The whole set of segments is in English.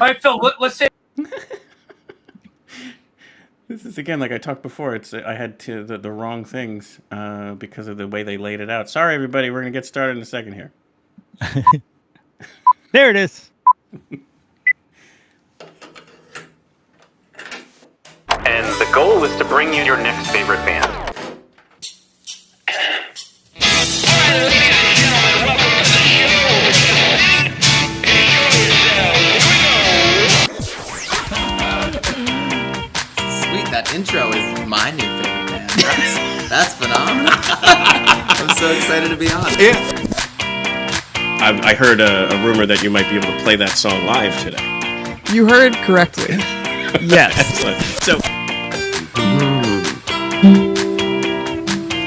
All right, Phil, let's say. This is again like I talked before. I had to the wrong things because of the way they laid it out. Sorry, everybody. We're gonna get started in a second here. There it is. And the goal is to bring you your next favorite band. Sweet, that intro is my new favorite band. That's phenomenal. I'm so excited to be on. Yeah. I heard a rumor that you might be able to play that song live today. You heard correctly. Yes. Excellent. So,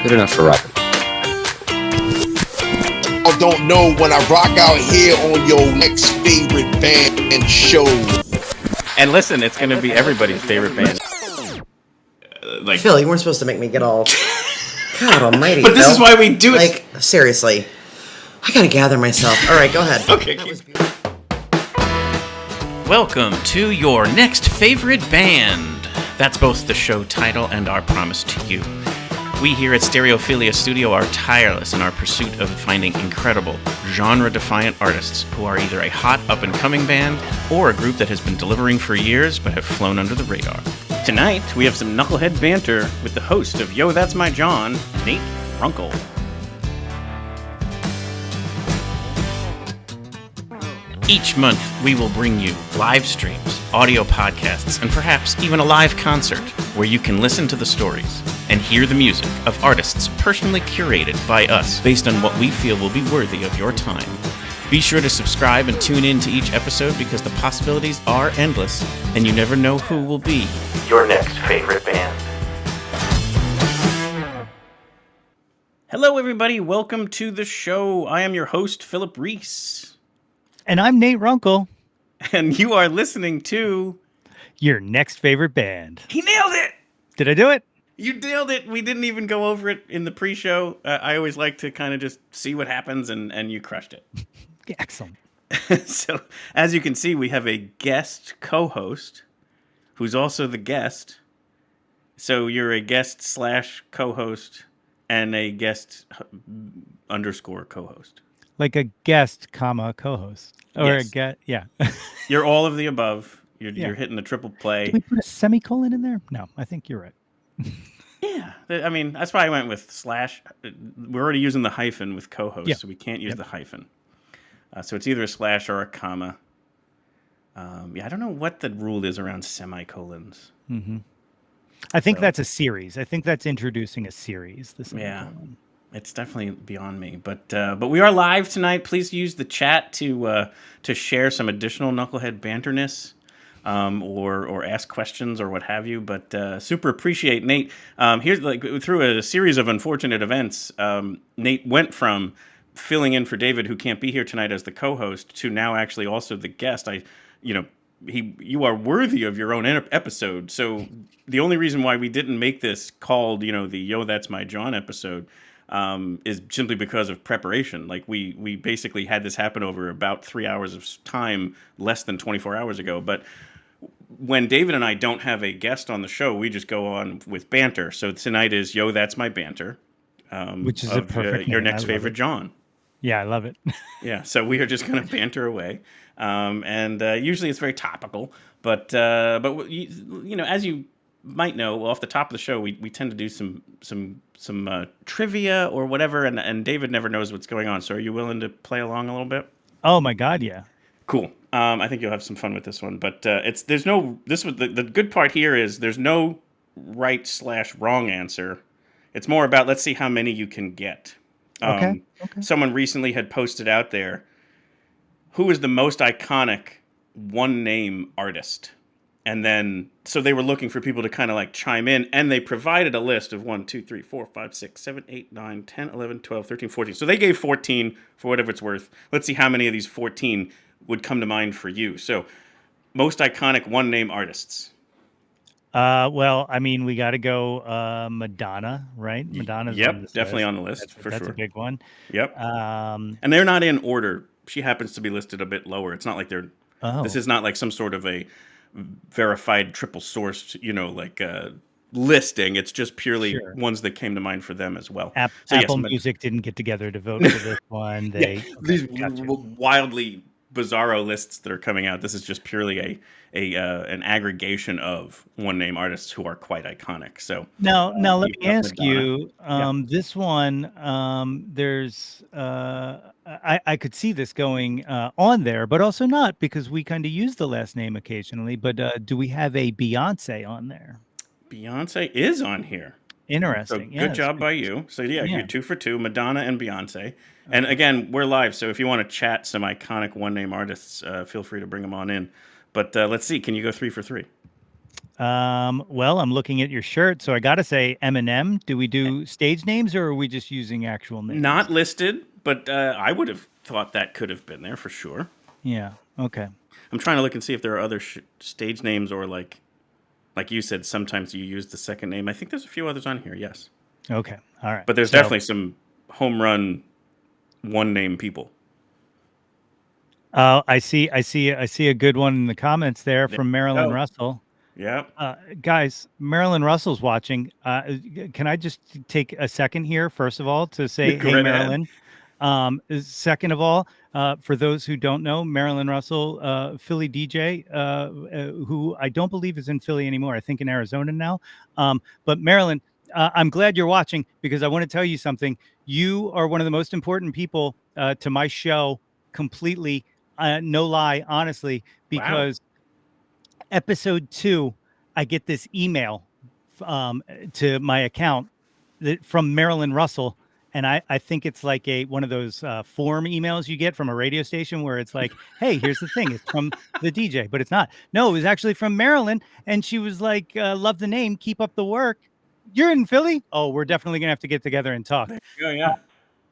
good enough for rapping. I don't know when I rock out here on your next favorite band show. and listen, it's going to be everybody's favorite band. Like Phil, you weren't supposed to make me get all. God Almighty! But this Phil. is why we do it. Like seriously, I gotta gather myself. All right, go ahead. Okay. Welcome to your next favorite band. That's both the show title and our promise to you. We here at Stereophilia Studio are tireless in our pursuit of finding incredible, genre-defiant artists who are either a hot up-and-coming band or a group that has been delivering for years but have flown under the radar. Tonight, we have some knucklehead banter with the host of Yo, That's My Jawn, Nate Runkel. Each month, we will bring you live streams, audio podcasts, and perhaps even a live concert where you can listen to the stories and hear the music of artists personally curated by us based on what we feel will be worthy of your time. Be sure to subscribe and tune in to each episode because the possibilities are endless and you never know who will be your next favorite band. Hello, everybody. Welcome to the show. I am your host, Philip Reese. And I'm Nate Runkel. And you are listening to... Your next favorite band. He nailed it! Did I do it? You nailed it. We didn't even go over it in the pre-show. I always like to kind of just see what happens, and you crushed it. Excellent. So, as you can see, we have a guest co-host who's also the guest. So you're a guest / co-host and a guest _ co-host. Like a guest, co-host. Or Yes. a guest, yeah. You're all of the above. You're Yeah. hitting the triple play. Did we put a semicolon in there? No, I think you're right. Yeah. I mean, that's why I went with /. We're already using the hyphen with co-host, Yeah. so we can't use the hyphen. So it's either a / or a comma. Yeah, I don't know what the rule is around semicolons. Mm-hmm. I think that's a series. I think that's introducing a series. The semicolon. It's definitely beyond me, but we are live tonight. Please use the chat to share some additional knucklehead banterness, or ask questions or what have you. But super appreciate Nate. Here's through a series of unfortunate events, Nate went from filling in for David, who can't be here tonight as the co-host, to now actually also the guest. You are worthy of your own episode. So the only reason why we didn't make this called, the Yo, That's My Jawn episode, is simply because of preparation. Like we basically had this happen over about 3 hours of time, less than 24 hours ago. But when David and I don't have a guest on the show, we just go on with banter. So tonight is Yo, That's My Banter, which is a perfect your name. next favorite Jawn. Yeah, I love it. Yeah, so we are just going to banter away, and usually it's very topical. But as you might know, off the top of the show, we tend to do some trivia or whatever, and David never knows what's going on. So are you willing to play along a little bit? Oh my God, yeah. Cool. I think you'll have some fun with this one. But the good part here is there's no right / wrong answer. It's more about let's see how many you can get. Okay. Someone recently had posted out there, who is the most iconic one-name artist? And then, so they were looking for people to kind of like chime in, and they provided a list of 1, 2, 3, 4, 5, 6, 7, 8, 9, 10, 11, 12, 13, 14. So they gave 14 for whatever it's worth. Let's see how many of these 14 would come to mind for you. So, most iconic one-name artists. Well, I mean, we got to go Madonna, right? Madonna's definitely on the list for sure. That's a big one. Yep. And they're not in order. She happens to be listed a bit lower. It's not like they're This Oh, is not like some sort of a verified triple sourced, like listing. It's just purely sure. ones that came to mind for them as well. So yes, Apple Music didn't get together to vote for this one. yeah, They okay, these gotcha. wildly bizarro lists that are coming out. This is just purely an aggregation of one name artists who are quite iconic. So Now let you've me got ask Madonna. you, Yeah. this one, there's I could see this going on there, but also not because we kind of use the last name occasionally. But do we have a Beyonce on there? Beyonce is on here. So Interesting. good Yes. job by you. So yeah, Yeah. you're 2 for 2, Madonna and Beyonce. And again, we're live, so if you want to chat some iconic one-name artists, feel free to bring them on in. But let's see, can you go 3 for 3? Well, I'm looking at your shirt, so I gotta say Eminem. Do we do stage names or are we just using actual names? Not listed, but I would have thought that could have been there for sure. Yeah. Okay. I'm trying to look and see if there are other stage names or like you said, sometimes you use the second name. I think there's a few others on here, yes. Okay. All right. But there's So, definitely some home run one-name people. I see a good one in the comments there from Marilyn go. Russell. Yeah. Guys, Marilyn Russell's watching. Can I just take a second here, first of all, to say, Go hey, right ahead. Marilyn. Second of all, for those who don't know, Marilyn Russell, Philly DJ, who I don't believe is in Philly anymore. I think in Arizona now. But Marilyn, I'm glad you're watching because I want to tell you something. You are one of the most important people to my show completely. No lie, honestly, because episode 2, I get this email to my account from Marilyn Russell. And I think it's like one of those form emails you get from a radio station where it's like, hey, here's the thing. It's from the DJ, but it's not. No, it was actually from Marilyn. And she was like, love the name. Keep up the work. You're in Philly? Oh, we're definitely going to have to get together and talk. Oh, yeah.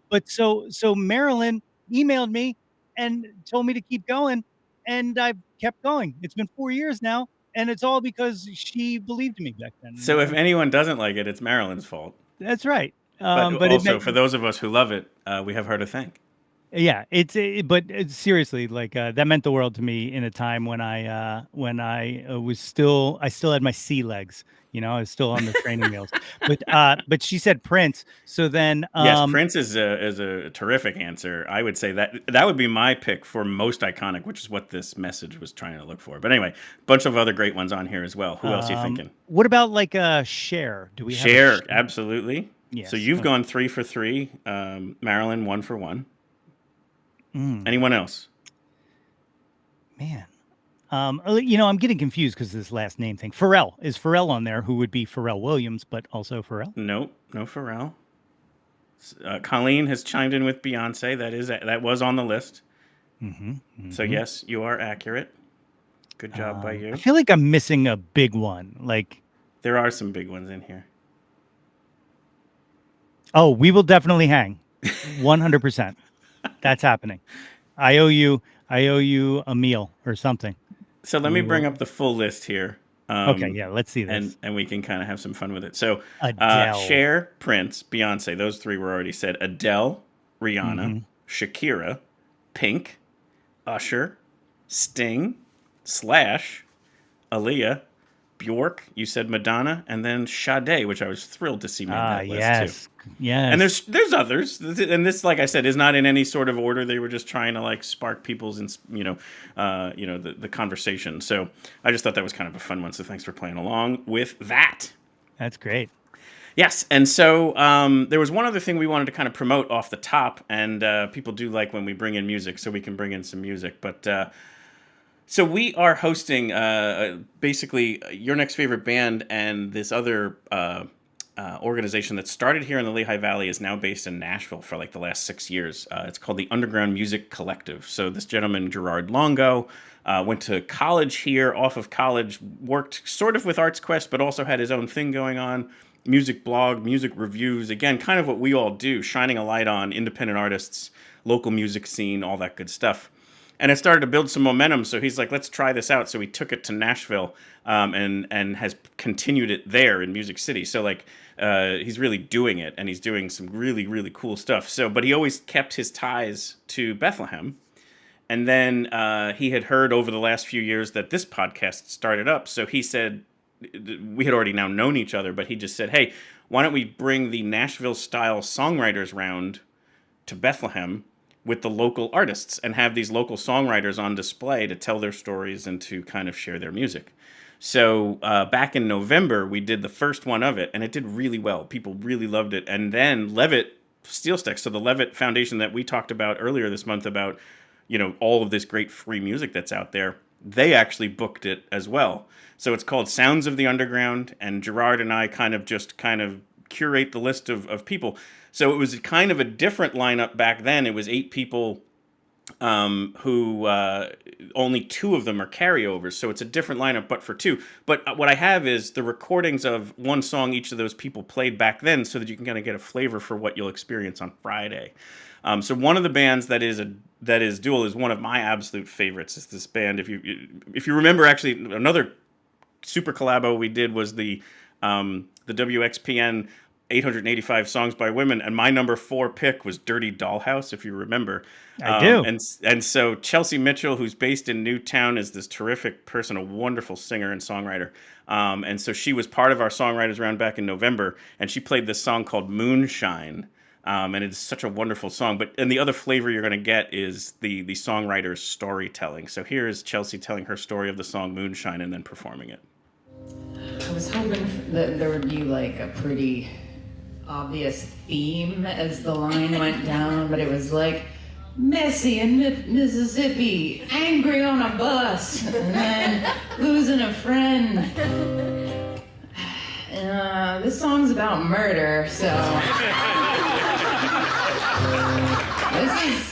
But so Marilyn emailed me and told me to keep going. And I've kept going. It's been 4 years now. And it's all because she believed in me back then. So if anyone doesn't like it, it's Marilyn's fault. That's right. But But also, for those of us who love it, we have her to thank. yeah, seriously, like that meant the world to me in a time when I still had my sea legs, I was still on the training wheels. But she said Prince, so then Yes, Prince is a terrific answer. I would say that would be my pick for most iconic, which is what this message was trying to look for. But anyway, a bunch of other great ones on here as well. Who else are you thinking? What about like Cher? Do we have Cher? Absolutely. Yes. So you've gone 3 for 3. Marilyn 1 for 1. Anyone else? Man. I'm getting confused because this last name thing. Pharrell. Is Pharrell on there? Who would be Pharrell Williams, but also Pharrell? No Pharrell. Colleen has chimed in with Beyonce. That was on the list. So yes, you are accurate. Good job by you. I feel like I'm missing a big one. Like there are some big ones in here. Oh, we will definitely hang. 100%. That's happening. I owe you a meal or something. So let me bring up the full list here. Okay, yeah, let's see this. And we can kind of have some fun with it. So Adele. Cher, Prince, Beyonce, those 3 were already said. Adele, Rihanna, Shakira, Pink, Usher, Sting, Slash, Aaliyah, Bjork, you said Madonna, and then Sade, which I was thrilled to see made that list too. Yes. And there's others, and this, like I said, is not in any sort of order. They were just trying to like spark people's, the conversation. So I just thought that was kind of a fun one. So thanks for playing along with that. That's great. Yes, and so there was one other thing we wanted to kind of promote off the top, and people do like when we bring in music, so we can bring in some music, but. So we are hosting basically Your Next Favorite Band, and this other organization that started here in the Lehigh Valley is now based in Nashville for like the last 6 years. It's called the Underground Music Collective. So this gentleman, Gerard Longo, went to college here, off of college, worked sort of with Arts Quest, but also had his own thing going on, music blog, music reviews, again, kind of what we all do, shining a light on independent artists, local music scene, all that good stuff. And it started to build some momentum, so he's like, let's try this out. So he took it to Nashville and has continued it there in Music City. So like he's really doing it, and he's doing some really, really cool stuff. So, but he always kept his ties to Bethlehem. And then he had heard over the last few years that this podcast started up. So he said, we had already now known each other, but he just said, hey, why don't we bring the Nashville-style songwriters round to Bethlehem with the local artists and have these local songwriters on display to tell their stories and to kind of share their music. So back in November, we did the first one of it, and it did really well. People really loved it. And then Levitt SteelStacks, so the Levitt Foundation that we talked about earlier this month about, you know, all of this great free music that's out there, they actually booked it as well. So it's called Sounds of the Underground, and Gerard and I kind of curate the list of people. So it was kind of a different lineup back then. It was 8 people who only 2 of them are carryovers. So it's a different lineup, but for 2. But what I have is the recordings of one song each of those people played back then so that you can kind of get a flavor for what you'll experience on Friday. So one of the bands that is dual is one of my absolute favorites. Is this band? If you remember, actually another super collabo we did was the WXPN 885 Songs by Women, and my number 4 pick was Dirty Dollhouse, if you remember. I do. And so Chelsea Mitchell, who's based in Newtown, is this terrific person, a wonderful singer and songwriter. And so she was part of our songwriters round back in November, and she played this song called Moonshine. And it's such a wonderful song. And the other flavor you're going to get is the songwriter's storytelling. So here is Chelsea telling her story of the song Moonshine and then performing it. I was hoping that there would be like a pretty obvious theme as the line went down, but it was like messy in Mississippi, angry on a bus, and then losing a friend. This song's about murder, so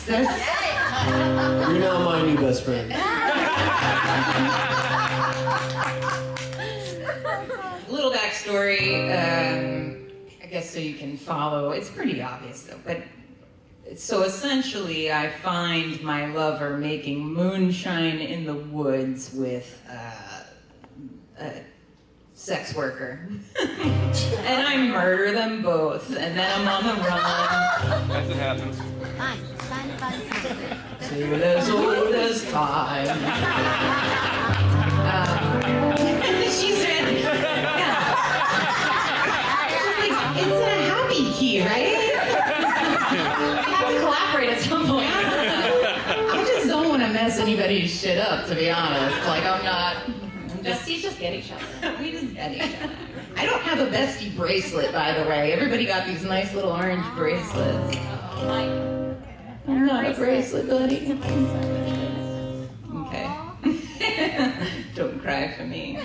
You're not my new best friend. Little backstory, I guess so you can follow. It's pretty obvious though, but so essentially I find my lover making moonshine in the woods with a sex worker. And I murder them both, and then I'm on the run. As it happens. Till as old as time. She said, yeah. It's in a happy key, right? We have to collaborate at some point. I just don't want to mess anybody's shit up, to be honest. Like, we just get each other. We just get each other. I don't have a bestie bracelet, by the way. Everybody got these nice little orange bracelets. I'm not a bracelet, buddy. Okay. Don't cry for me.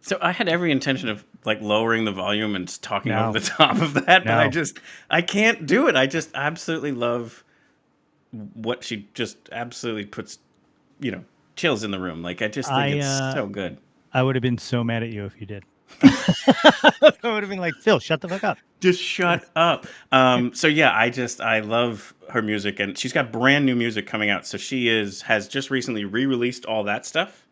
So I had every intention of like lowering the volume and talking over the top of that, but I can't do it. I just absolutely love what she just absolutely puts, chills in the room. Like I just think it's so good. I would have been so mad at you if you did. I would have been like, Phil, shut the fuck up. Just shut up. So yeah, I love her music, and she's got brand new music coming out. So she has just recently re-released all that stuff,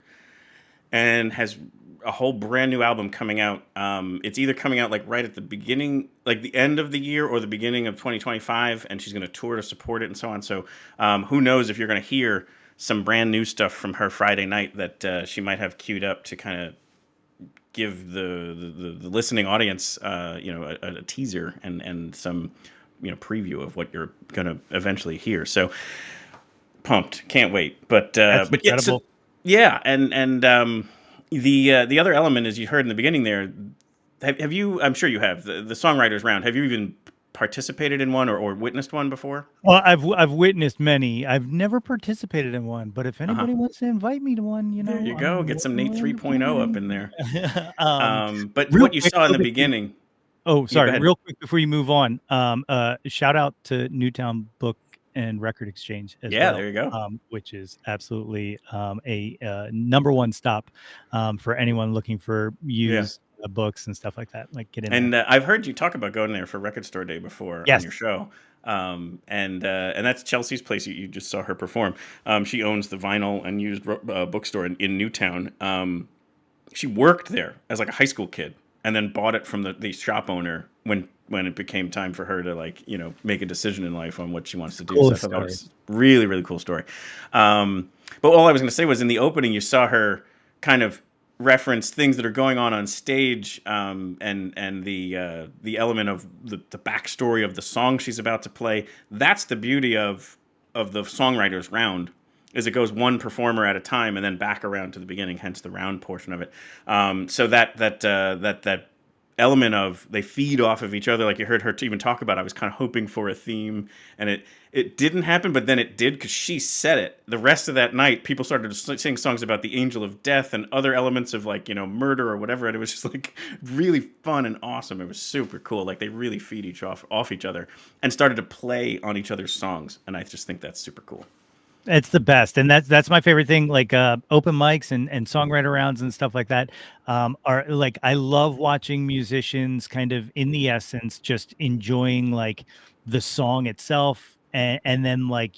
and has a whole brand new album coming out. It's either coming out like right at the beginning, like the end of the year, or the beginning of 2025, and she's going to tour to support it and so on. So who knows if you're going to hear some brand new stuff from her Friday night that she might have queued up to kind of give the listening audience, a teaser and some, preview of what you're going to eventually hear. So pumped, can't wait. But incredible. The other element, as you heard in the beginning there, have you? I'm sure you have the songwriters round. Have you even participated in one or witnessed one before? Well, I've witnessed many. I've never participated in one, but if anybody wants to invite me to one, there you go. Get some Nate 3.0 up in there. But real what you saw in the beginning. Oh, sorry. Real quick before you move on, shout out to Newtown Book and Record Exchange as well. There you go. Which is absolutely a number one stop for anyone looking for used books and stuff like that. Like get in. And I've heard you talk about going there for Record Store Day before on your show. And that's Chelsea's place. You just saw her perform. She owns the vinyl and used bookstore in Newtown. She worked there as like a high school kid, and then bought it from the shop owner when it became time for her to make a decision in life on what she wants to do. Cool so I thought that was really, really cool story. But all I was going to say was in the opening, you saw her kind of reference things that are going on stage, and the element of the backstory of the song she's about to play. That's the beauty of the songwriters round, is it goes one performer at a time and then back around to the beginning, hence the round portion of it. So that element of they feed off of each other. Like you heard her even talk about, I was kind of hoping for a theme, and it didn't happen, but then it did because she said it. The rest of that night, people started to sing songs about the angel of death and other elements of like, murder or whatever, and it was just like really fun and awesome. It was super cool. Like they really feed off each other and started to play on each other's songs, and I just think that's super cool. It's the best, and that's my favorite thing. Like open mics and songwriter rounds and stuff like that are like, I love watching musicians kind of in the essence just enjoying like the song itself, and then like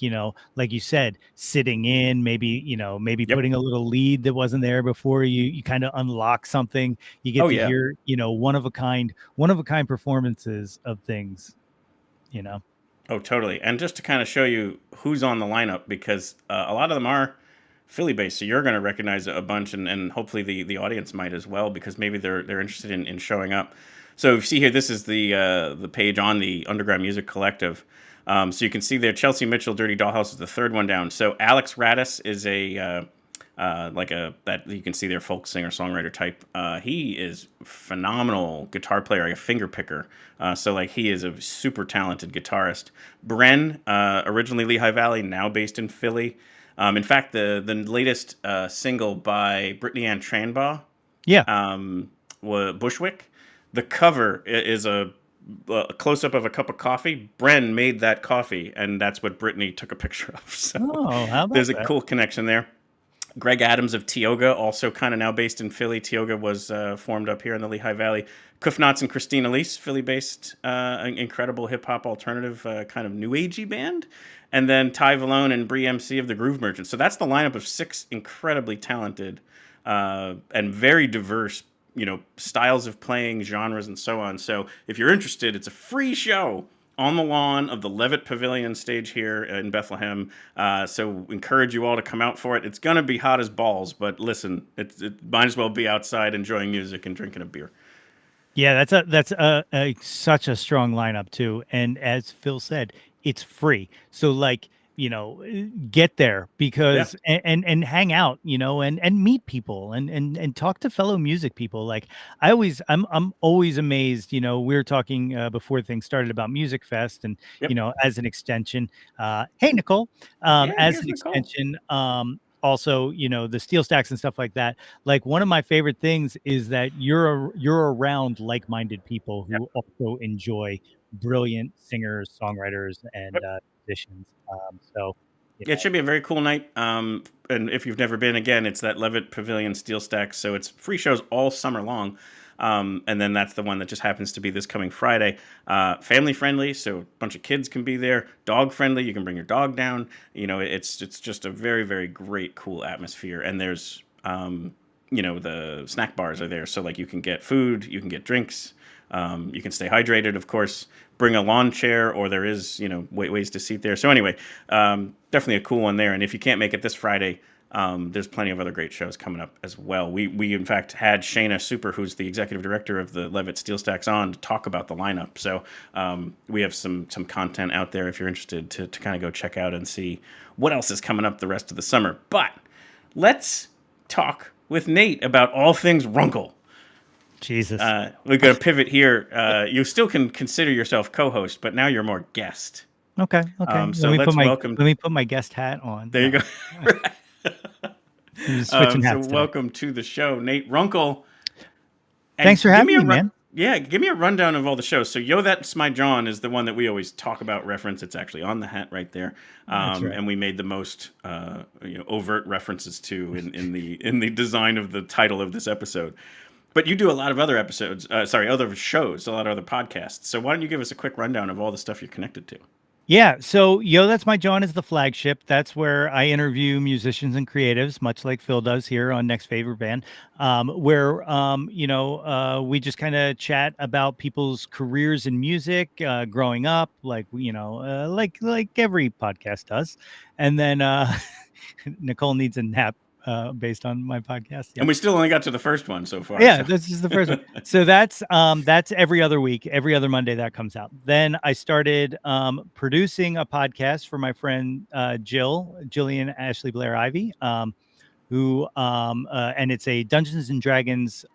like you said, sitting in, maybe maybe Yep. putting a little lead that wasn't there before. You kind of unlock something. You get Oh, to yeah. hear one of a kind performances of things. Oh, totally. And just to kind of show you who's on the lineup, because a lot of them are Philly based, so you're going to recognize a bunch, and hopefully the audience might as well, because maybe they're interested in showing up. So if you see here, this is the page on the Underground Music Collective. So you can see there, Chelsea Mitchell, Dirty Dollhouse is the third one down. So Alex Radis is that you can see there, folk singer songwriter type. He is phenomenal guitar player, a finger picker. So like he is a super talented guitarist. Bren, originally Lehigh Valley, now based in Philly. In fact, the latest single by Brittany Ann Tranbaugh, Bushwick. The cover is a close up of a cup of coffee. Bren made that coffee, and that's what Brittany took a picture of. So how about there's a that? cool connection there. Greg Adams of Tioga, also kind of now based in Philly. Tioga was formed up here in the Lehigh Valley. Kufnats and Christine Elise, Philly-based, incredible hip-hop alternative kind of new agey band. And then Ty Valone and Bree MC of the Groove Merchants. So that's the lineup of 6 incredibly talented and very diverse, styles of playing, genres, and so on. So if you're interested, it's a free show on the lawn of the Levitt Pavilion stage here in Bethlehem. So encourage you all to come out for it. It's going to be hot as balls, but listen, it might as well be outside enjoying music and drinking a beer. Yeah, that's such a strong lineup too. And as Phil said, it's free. So like, get there because and hang out, and meet people and talk to fellow music people. Like I'm always amazed, we were talking before things started about Music Fest and as an extension, hey Nicole, as an Nicole. extension, also, the SteelStacks and stuff like that. Like one of my favorite things is that you're around like-minded people who also enjoy brilliant singers, songwriters, and musicians. So it should be a very cool night. And if you've never been, again, it's that Levitt Pavilion SteelStacks. So it's free shows all summer long. And then that's the one that just happens to be this coming Friday. Family friendly, so a bunch of kids can be there. Dog friendly, you can bring your dog down. It's just a very, very great, cool atmosphere. And there's, the snack bars are there. So like you can get food, you can get drinks, you can stay hydrated, of course. Bring a lawn chair, or there is, ways to seat there. So anyway, definitely a cool one there. And if you can't make it this Friday, there's plenty of other great shows coming up as well. We in fact had Shayna Super, who's the executive director of the Levitt SteelStacks, on to talk about the lineup. So we have some content out there if you're interested to kind of go check out and see what else is coming up the rest of the summer. But let's talk with Nate about all things Runkel. Jesus. We're going to pivot here. You still can consider yourself co-host, but now you're more guest. Okay. So let me put my guest hat on. There you go. Switching hats. So welcome to the show, Nate Runkel. Thanks for having me, man. Yeah, give me a rundown of all the shows. So That's My Jawn is the one that we always talk about, reference. It's actually on the hat right there. That's right. And we made the most overt references to in the design of the title of this episode. But you do a lot of other other shows, a lot of other podcasts. So why don't you give us a quick rundown of all the stuff you're connected to? Yeah. So That's My Jawn is the flagship. That's where I interview musicians and creatives, much like Phil does here on Next Favorite Band, where, we just kind of chat about people's careers in music, growing up, like every podcast does. And then Nicole needs a nap. Based on my podcast. And we still only got to the first one so far. Yeah, this is the first one. So that's every other week, every other Monday that comes out. Then I started producing a podcast for my friend Jillian Ashley Blair Ivy, who and it's a Dungeons and Dragons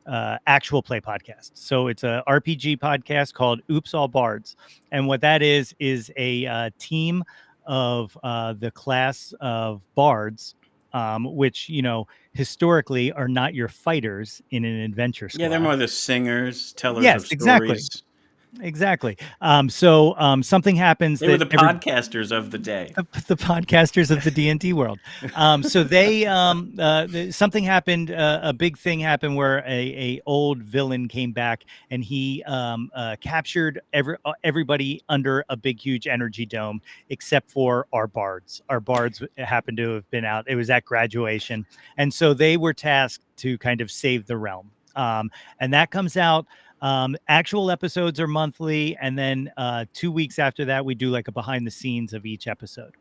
actual play podcast. So it's a RPG podcast called Oops All Bards, and what that is a team of the class of bards, which historically are not your fighters in an adventure squad. Yeah, they're more the singers, tellers Yes, of exactly. stories. Exactly. So something happens. They were the podcasters of the day. The podcasters of the D&D world. So they something happened. A big thing happened where a old villain came back and he captured everybody under a big, huge energy dome, except for our bards. Our bards happened to have been out. It was at graduation, and so they were tasked to kind of save the realm. And that comes out. Actual episodes are monthly, and then 2 weeks after that, we do like a behind the scenes of each episode.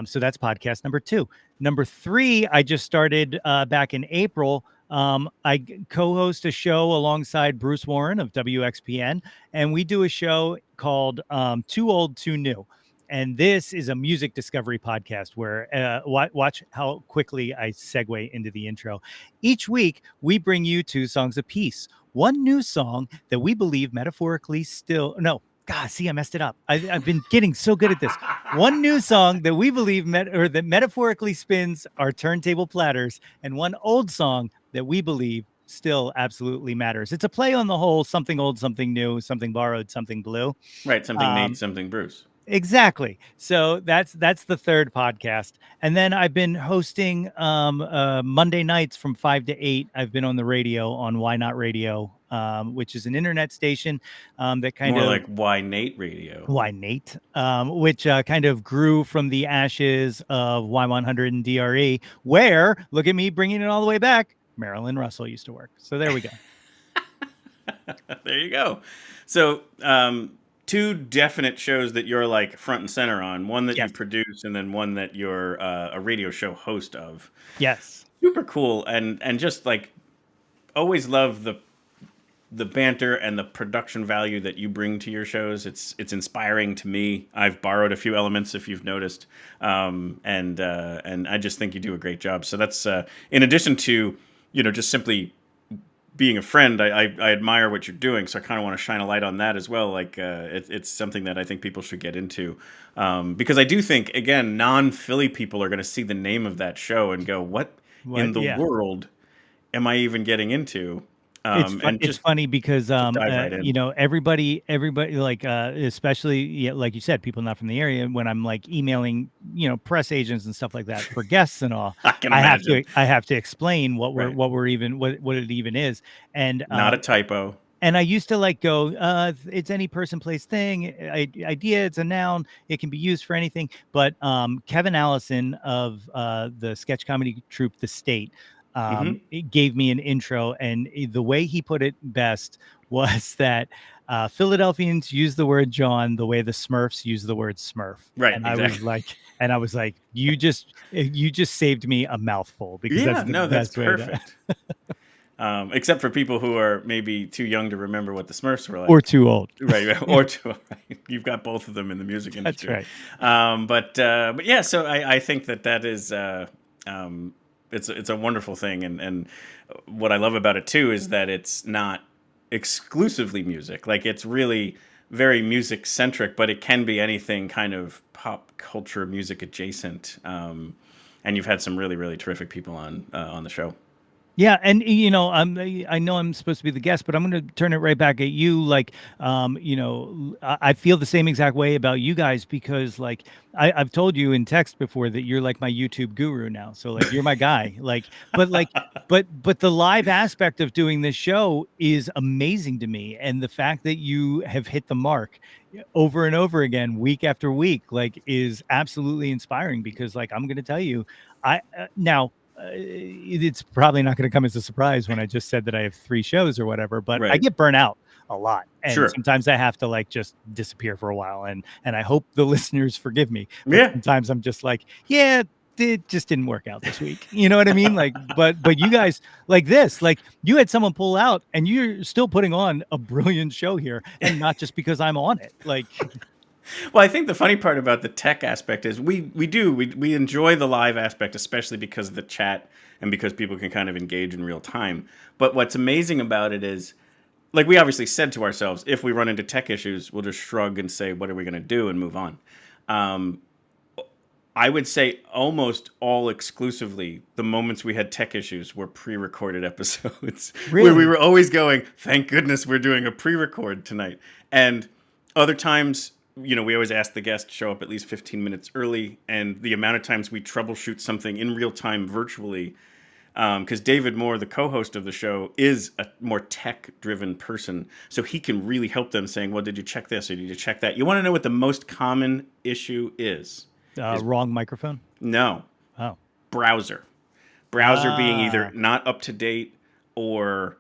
So that's podcast number 2. Number 3, I just started back in April. I co-host a show alongside Bruce Warren of WXPN, and we do a show called Too Old, Too New. And this is a music discovery podcast where watch how quickly I segue into the intro. Each week, we bring you 2 songs apiece. One new song that we believe metaphorically I messed it up. I've been getting so good at this. One new song that we believe that metaphorically spins our turntable platters, and one old song that we believe still absolutely matters. It's a play on the whole, something old, something new, something borrowed, something blue. Right, something Nate, something Bruce. Exactly. So that's the third podcast. And then I've been hosting Monday nights from 5 to 8. I've been on the radio on Why Not Radio, which is an internet station that kind More of like Why Nate Radio. Why Nate, which kind of grew from the ashes of Y100 and DRE, where, look at me bringing it all the way back, Marilyn Russell used to work. So there we go. There you go. So 2 definite shows that you're like front and center on. One that you produce, and then one that you're a radio show host of. Yes. Super cool, and just like always love the banter and the production value that you bring to your shows. It's inspiring to me. I've borrowed a few elements, if you've noticed, and I just think you do a great job. So that's in addition to just simply being a friend, I admire what you're doing, so I kind of want to shine a light on that as well. Like it's something that I think people should get into, because I do think, again, non-Philly people are going to see the name of that show and go, "What in the world am I even getting into?" It's funny because right everybody like especially like you said, people not from the area, when I'm like emailing press agents and stuff like that for guests and all, I have to explain what it even is, and not a typo. And I used to like go, it's any person, place, thing, idea. It's a noun. It can be used for anything. But Kevin Allison of the sketch comedy troupe The State, it gave me an intro, and the way he put it best was that Philadelphians use the word Jawn the way the Smurfs use the word Smurf. Right. And exactly. I was like, you just saved me a mouthful, because that's the best way. Perfect. Except for people who are maybe too young to remember what the Smurfs were like, or too old, right? Or too. Right. You've got both of them in the music industry. That's right. But yeah, so I think that is it's a wonderful thing, and what I love about it too is that it's not exclusively music. Like, it's really very music centric, but it can be anything kind of pop culture music adjacent. And you've had some really, really terrific people on the show. Yeah, and I know I'm supposed to be the guest, but I'm going to turn it right back at you. Like, I feel the same exact way about you guys, because like I've told you in text before that you're like my YouTube guru now. So like, you're my guy. But the live aspect of doing this show is amazing to me, and the fact that you have hit the mark over and over again, week after week, like, is absolutely inspiring. Because like, I'm going to tell you, it's probably not going to come as a surprise when I just said that I have 3 shows or whatever, but I get burnt out a lot. And sometimes I have to like just disappear for a while. And I hope the listeners forgive me. But sometimes I'm just like, it just didn't work out this week. You know what I mean? Like, but you guys, like this, like, you had someone pull out and you're still putting on a brilliant show here, and not just because I'm on it. Like, Well, I think the funny part about the tech aspect is we enjoy the live aspect, especially because of the chat and because people can kind of engage in real time. But what's amazing about it is, like, we obviously said to ourselves, if we run into tech issues, we'll just shrug and say, what are we going to do, and move on. I would say almost all exclusively, the moments we had tech issues were pre-recorded episodes. Really? Where we were always going, thank goodness we're doing a pre-record tonight. And other times, we always ask the guest to show up at least 15 minutes early. And the amount of times we troubleshoot something in real time virtually, because David Moore, the co-host of the show, is a more tech-driven person. So he can really help them saying, well, did you check this or did you check that? You want to know what the most common issue is wrong microphone? No. Oh. Browser being either not up to date or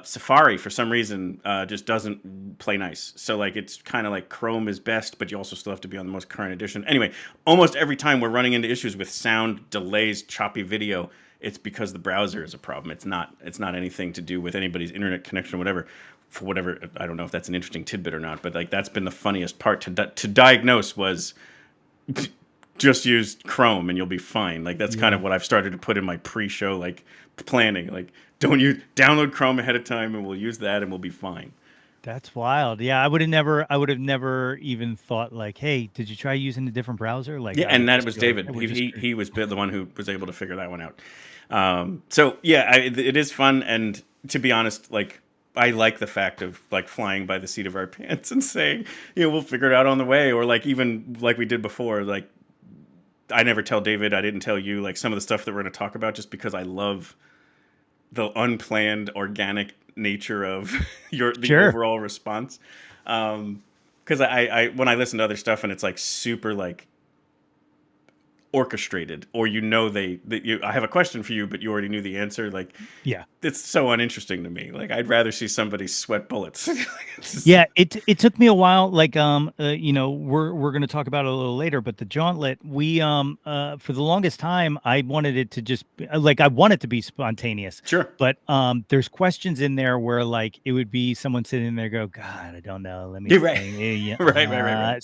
Safari for some reason just doesn't play nice. So like it's kind of like Chrome is best, but you also still have to be on the most current edition. Anyway, almost every time we're running into issues with sound, delays, choppy video, it's because the browser is a problem. It's not anything to do with anybody's internet connection or whatever. For whatever, I don't know if that's an interesting tidbit or not, but like that's been the funniest part to diagnose was just use Chrome and you'll be fine. Like that's kind of what I've started to put in my pre-show like planning. Like download Chrome ahead of time and we'll use that and we'll be fine. That's wild. Yeah, I would have never even thought like, hey, did you try using a different browser? Like and that was David. He was the one who was able to figure that one out. So yeah, it is fun, and to be honest, like I like the fact of like flying by the seat of our pants and saying, we'll figure it out on the way, or like even like we did before, like I never tell David, I didn't tell you, like some of the stuff that we're going to talk about, just because I love the unplanned, organic nature of the overall response. Because I when I listen to other stuff and it's like super like orchestrated, or I have a question for you, but you already knew the answer. Like, yeah, it's so uninteresting to me. Like, I'd rather see somebody sweat bullets. Yeah, it took me a while. Like, we're going to talk about it a little later, but the Jawntlet, we for the longest time, I wanted it to just I want it to be spontaneous. Sure. But there's questions in there where like it would be someone sitting there go, God, I don't know. Let me. You're right. Right.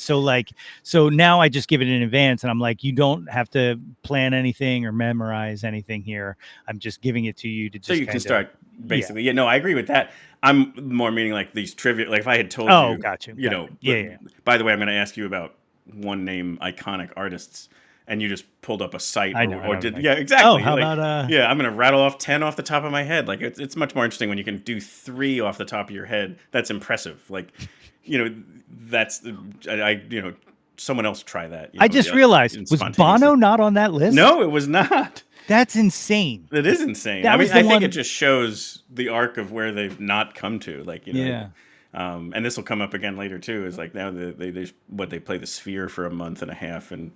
So now I just give it in advance, and I'm like, you don't have to plan anything or memorize anything here. I'm just giving it to you to just so you can start basically. Yeah, no, I agree with that. I'm more meaning like these trivia. Like if I had told you, got you. Yeah. By the way, I'm going to ask you about one name iconic artists, and you just pulled up a site yeah, exactly. Oh, how about yeah, I'm going to rattle off 10 off the top of my head. Like it's much more interesting when you can do 3 off the top of your head. That's impressive. Like, that's someone else try that. I just realized, was Bono not on that list? No, it was not. That's insane. It is insane. I think it just shows the arc of where they've not come to. Like, and this will come up again later too. Is like now they play the Sphere for a month and a half, and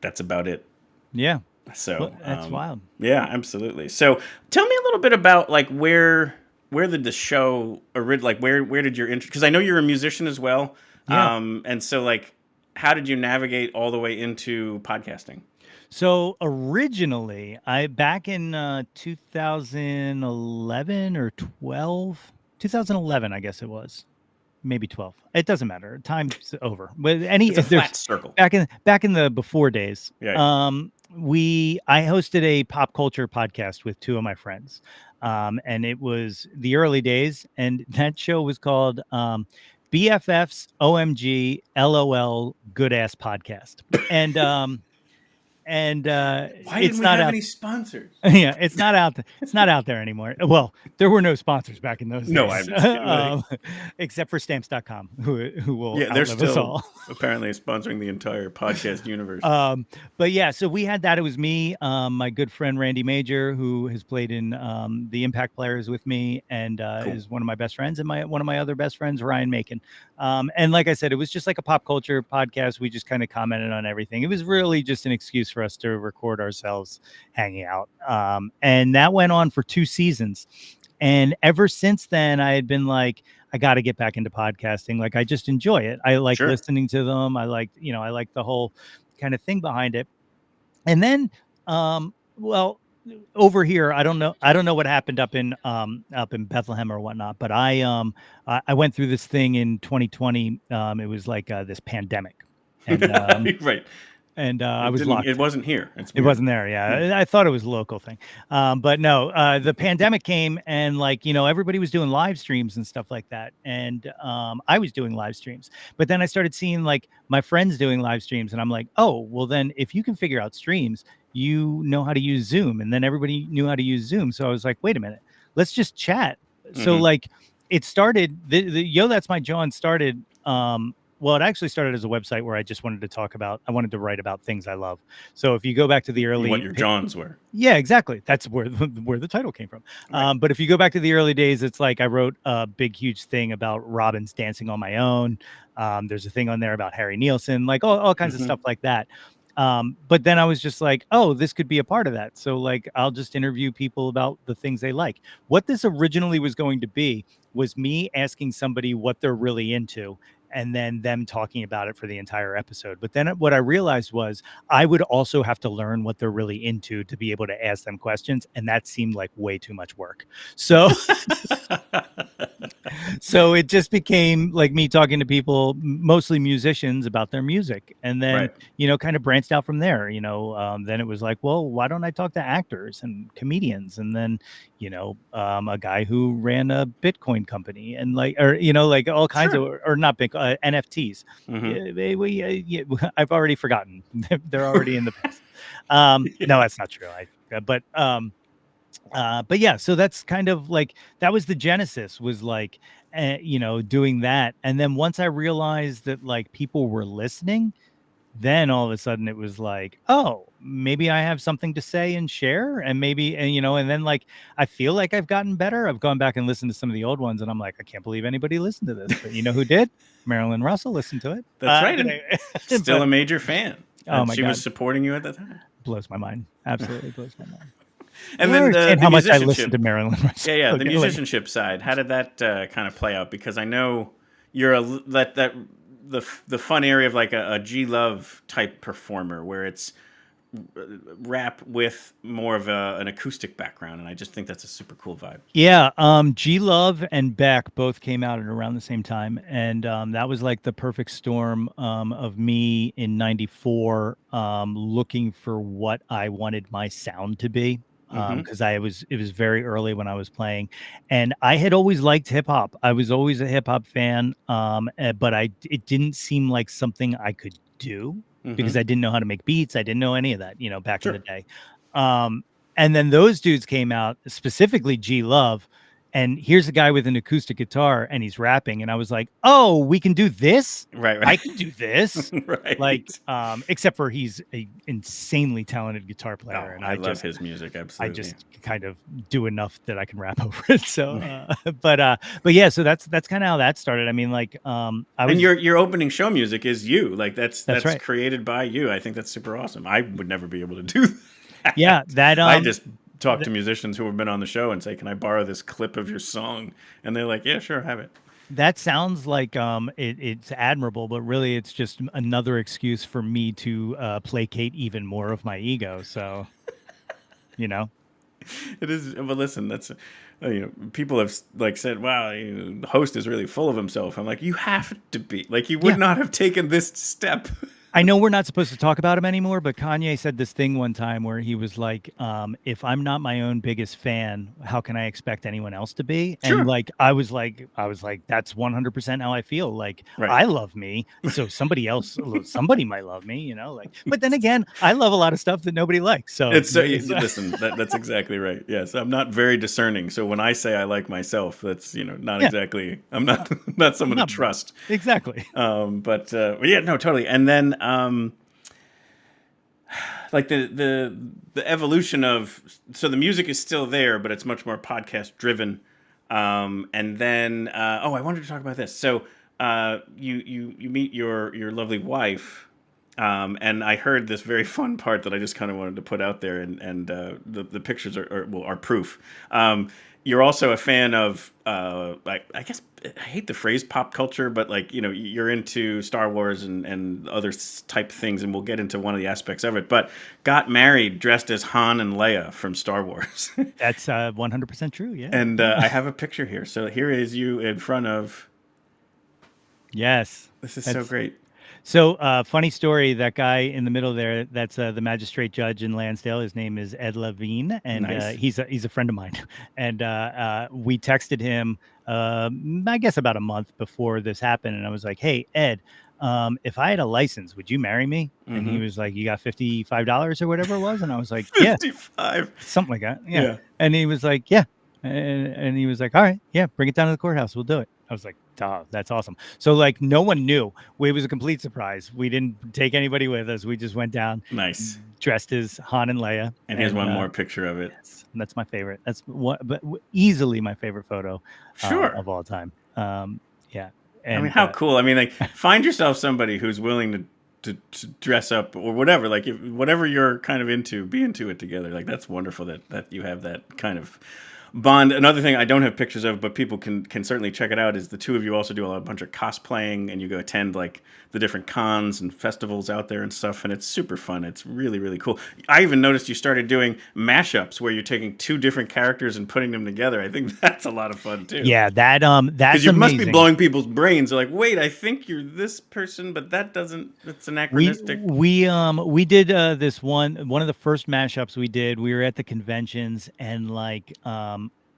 that's about it. Yeah. So that's wild. Yeah, absolutely. So tell me a little bit about like where did the show like where did your interest? Because I know you're a musician as well. Yeah. And so like, how did you navigate all the way into podcasting? So originally, back in 2011 or 2011, I guess it was, maybe 12. It doesn't matter. Time's over. But it's a flat circle. Back in the before days, yeah. I hosted a pop culture podcast with 2 of my friends, and it was the early days, and that show was called BFF's OMG LOL Good Ass Podcast. And why didn't we have any sponsors? Yeah, it's not out there. It's not out there anymore. Well, there were no sponsors back in those days. No, I'm just kidding. Except for stamps.com, who will they're still us all. Apparently sponsoring the entire podcast universe. But yeah, so we had that. It was me, my good friend Randy Major, who has played in the Impact Players with me, and cool. is one of my best friends, and one of my other best friends, Ryan Macon. And like I said, it was just like a pop culture podcast. We just kind of commented on everything. It was really just an excuse for us to record ourselves hanging out. And that went on for 2 seasons. And ever since then, I had been like, I got to get back into podcasting. Like, I just enjoy it. I like listening to them. I like the whole kind of thing behind it. And then, over here, I don't know what happened up in Bethlehem or whatnot, but I went through this thing in 2020. It was like this pandemic. and right. and I was locked. It wasn't here. It's It weird. wasn't there. Yeah. I thought it was a local thing. But no, the pandemic came and like, everybody was doing live streams and stuff like that. And I was doing live streams, but then I started seeing like my friends doing live streams and I'm like, oh, well then if you can figure out streams, you know how to use Zoom. And then everybody knew how to use Zoom. So I was like, wait a minute, let's just chat. So like it started, the Yo, That's My Jawn started, well, it actually started as a website where I just wanted to wanted to write about things I love. So if you go back to the early, what your Jawns were. Yeah, exactly. That's where the title came from. Right. But if you go back to the early days, it's like I wrote a big, huge thing about Robin's dancing on my own. There's a thing on there about Harry Nielsen, like all kinds of stuff like that. But then I was just like, oh, this could be a part of that. So like, I'll just interview people about the things they like. What this originally was going to be was me asking somebody what they're really into and then them talking about it for the entire episode. But then what I realized was I would also have to learn what they're really into to be able to ask them questions. And that seemed like way too much work. So, so it just became like me talking to people, mostly musicians, about their music. And then, kind of branched out from there, then it was like, well, why don't I talk to actors and comedians? And then, a guy who ran a Bitcoin company and like all kinds of, or not Bitcoin, NFTs. I've already forgotten. They're already in the past. No, that's not true. But yeah, so that's kind of like, that was the genesis, was like, doing that. And then once I realized that like people were listening, then all of a sudden it was like, oh, maybe I have something to say and share. And maybe, and then like, I feel like I've gotten better. I've gone back and listened to some of the old ones and I'm like, I can't believe anybody listened to this. But you know who did? Marilyn Russell listened to it. That's right. Still a major fan. Oh my God. She was supporting you at the time. Blows my mind. Absolutely blows my mind. And then the how much I musicianship. listened to Marilyn Russell. Yeah, the musicianship side. How did that kind of play out? Because I know you're the fun area of like a G Love type performer where it's rap with more of an acoustic background, and I just think that's a super cool vibe. Yeah, G Love and Beck both came out at around the same time, and that was like the perfect storm of me in '94 looking for what I wanted my sound to be. Because it was very early when I was playing, and I had always liked hip hop. I was always a hip hop fan, but it didn't seem like something I could do because I didn't know how to make beats. I didn't know any of that, back in the day. And then those dudes came out, specifically G Love. And here's a guy with an acoustic guitar and he's rapping. And I was like, oh, we can do this. Right. I can do this. Right. Like, except for he's a insanely talented guitar player. And I love his music. Absolutely. I just kind of do enough that I can rap over it. So, but yeah, so that's kind of how that started. I mean, like, and your opening show music is you. Like that's right. Created by you. I think that's super awesome. I would never be able to do that. Yeah. I just talk to musicians who have been on the show and say, can I borrow this clip of your song? And they're like, yeah, sure, have it. That sounds like it's admirable, but really it's just another excuse for me to placate even more of my ego. So, It is. But listen, that's, people have like said, wow, the host is really full of himself. I'm like, you have to be. Like, you would not have taken this step. I know we're not supposed to talk about him anymore, but Kanye said this thing one time where he was like, if I'm not my own biggest fan, how can I expect anyone else to be? Sure. And like, I was like, that's 100% how I feel. Like, I love me. So somebody might love me, like, but then again, I love a lot of stuff that nobody likes. So listen, that's exactly right. Yes. I'm not very discerning. So when I say I like myself, that's, not exactly, I'm not someone to trust. Exactly. But yeah, no, totally. And then, like the evolution of, so the music is still there, but it's much more podcast driven. And then I wanted to talk about this. So you meet your lovely wife, and I heard this very fun part that I just kind of wanted to put out there, and the pictures are proof. You're also a fan of, I guess, I hate the phrase pop culture, but like, you're into Star Wars and other type things, and we'll get into one of the aspects of it, but got married dressed as Han and Leia from Star Wars. That's 100% true, yeah. And I have a picture here. So here is you in front of... Yes. This is so great. So, funny story. That guy in the middle there, that's the magistrate judge in Lansdale. His name is Ed Levine, and Nice. he's a friend of mine. And we texted him, I guess about a month before this happened, and I was like, "Hey, Ed, if I had a license, would you marry me?" And he was like, "You got $55 or whatever it was," and I was like, "Yeah, 55. something like that." Yeah. Yeah. And he was like, "Yeah," and he was like, "All right, yeah, bring it down to the courthouse. We'll do it." I was like, "Oh, that's awesome." So like, no one knew. It was a complete surprise. We didn't take anybody with us. We just went down, Nice. dressed as Han and Leia. And here's one more picture of it. Yes, that's my favorite. That's easily my favorite photo Sure. of all time. Yeah. And, I mean, how cool. I mean, like, find yourself somebody who's willing to dress up or whatever. Like, whatever you're kind of into, be into it together. Like, that's wonderful that you have that kind of bond. Another thing I don't have pictures of, but people can certainly check it out, is the two of you also do a bunch of cosplaying, and you go attend like the different cons and festivals out there and stuff, and it's super fun. It's really, really cool. I even noticed you started doing mashups where you're taking two different characters and putting them together. I think that's a lot of fun too. Yeah, that's because you must be blowing people's brains. They're like, wait, I think you're this person, but that doesn't. It's anachronistic. We did this one of the first mashups we did. We were at the conventions, and like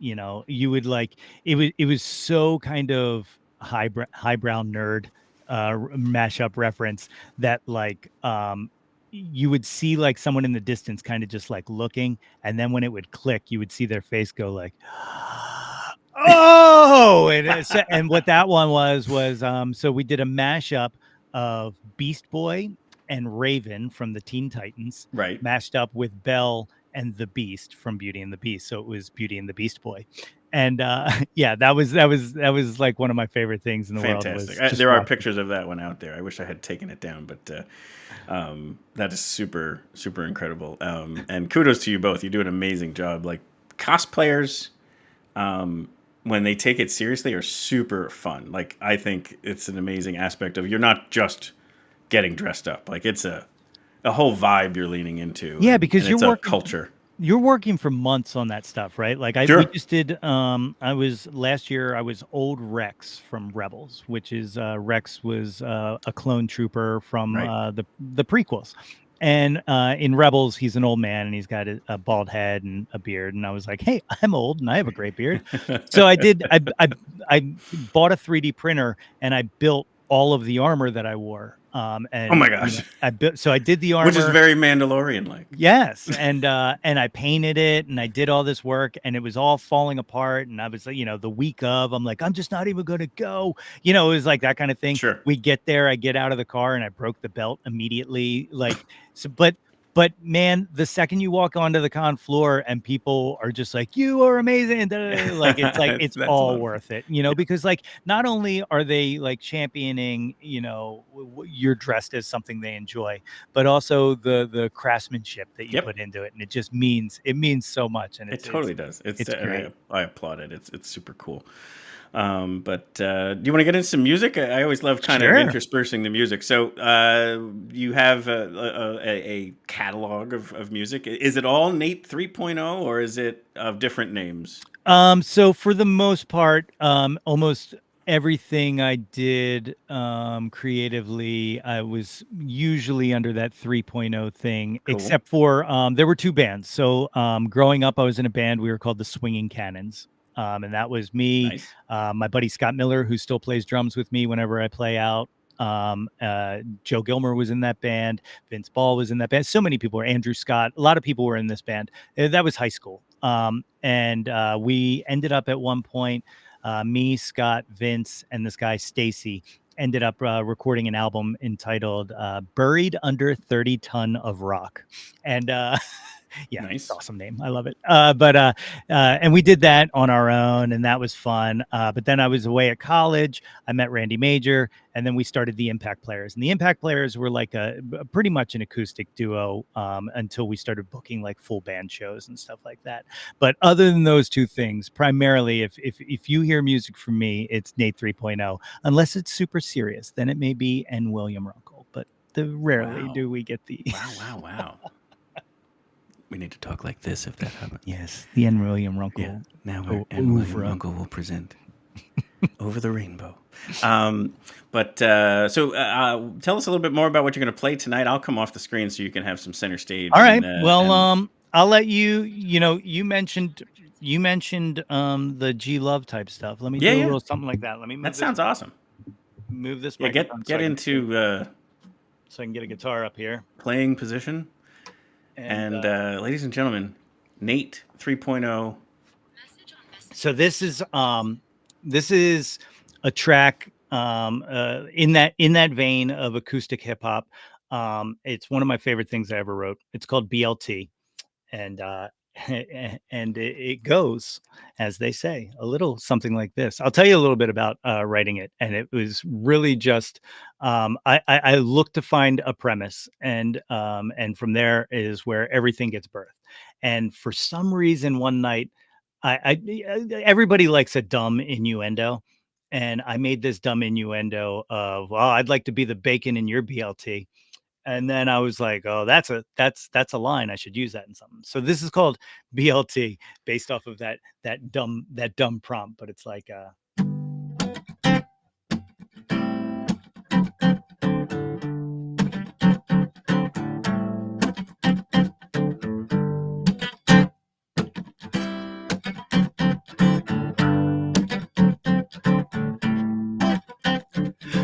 you know, you would like it was so kind of highbrow nerd mashup reference that like you would see like someone in the distance kind of just like looking, and then when it would click, you would see their face go like, oh, and what that one was so we did a mashup of Beast Boy and Raven from the Teen Titans, right, mashed up with Belle and the Beast from Beauty and the Beast. So it was Beauty and the Beast Boy. And yeah, that was like one of my favorite things in the world. There are pictures of that one out there. I wish I had taken it down, but that is super, super incredible. And kudos to you both. You do an amazing job. Like, cosplayers, when they take it seriously, are super fun. Like, I think it's an amazing aspect of, you're not just getting dressed up. Like, it's a whole vibe you're leaning into. Yeah, because it's a culture. You're working for months on that stuff, right? Like we just did. Last year I was old Rex from Rebels, which is Rex was a clone trooper from the prequels. And in Rebels, he's an old man and he's got a bald head and a beard. And I was like, hey, I'm old and I have a great beard. So I bought a 3D printer and I built all of the armor that I wore. And oh my gosh, I did the armor, which is very Mandalorian like. Yes. And I painted it and I did all this work and it was all falling apart. And I was, the week of, I'm like, I'm just not even going to go, it was like that kind of thing. Sure. We get there, I get out of the car and I broke the belt immediately. Like, so, but man, the second you walk onto the con floor and people are just like, you are amazing. Like, it's like, it's all worth it, because like, not only are they like championing, you're dressed as something they enjoy, but also the craftsmanship that you put into it. And it just means so much. And it totally does. It's great. I applaud it. It's super cool. But do you want to get into some music? I always love kind of interspersing the music. So you have a catalog of music. Is it all Nate 3.0 or is it of different names? So for the most part, almost everything I did creatively, I was usually under that 3.0 thing, cool. Except for there were two bands. So growing up, I was in a band. We were called the Swinging Cannons. And that was me, nice. My buddy Scott Miller, who still plays drums with me whenever I play out. Joe Gilmer was in that band. Vince Ball was in that band. So many people were. Andrew Scott. A lot of people were in this band. That was high school. And we ended up at one point, me, Scott, Vince, and this guy, Stacy, ended up recording an album entitled Buried Under 30 Ton of Rock. And yeah, nice. Awesome name. I love it. And we did that on our own and that was fun. But then I was away at college. I met Randy Major and then we started the Impact Players. And the Impact Players were like a pretty much an acoustic duo until we started booking like full band shows and stuff like that. But other than those two things, primarily if you hear music from me, it's Nate 3.0, unless it's super serious, then it may be N. William Runkel. But rarely do we get the wow. We need to talk like this if that happens. Yes, the N. William Runkle. Yeah. Now N. William Runkle will present over the rainbow. But so tell us a little bit more about what you're going to play tonight. I'll come off the screen so you can have some center stage. All right. And, I'll let you. You mentioned the G Love type stuff. Let me do a little something like that. Let me. That sounds awesome. Move this. Yeah, get into so I can get a guitar up here. Playing position. And ladies and gentlemen, Nate 3.0. So this is a track in that vein of acoustic hip hop. It's one of my favorite things I ever wrote. It's called BLT, and it goes, as they say, a little something like this. I'll tell you a little bit about writing it, and it was really just I looked to find a premise, and from there is where everything gets birthed. And for some reason, one night, everybody likes a dumb innuendo, and I made this dumb innuendo of, well, I'd like to be the bacon in your BLT. And then I was like, oh, that's a line. I should use that in something. So this is called BLT, based off of that dumb prompt. But it's like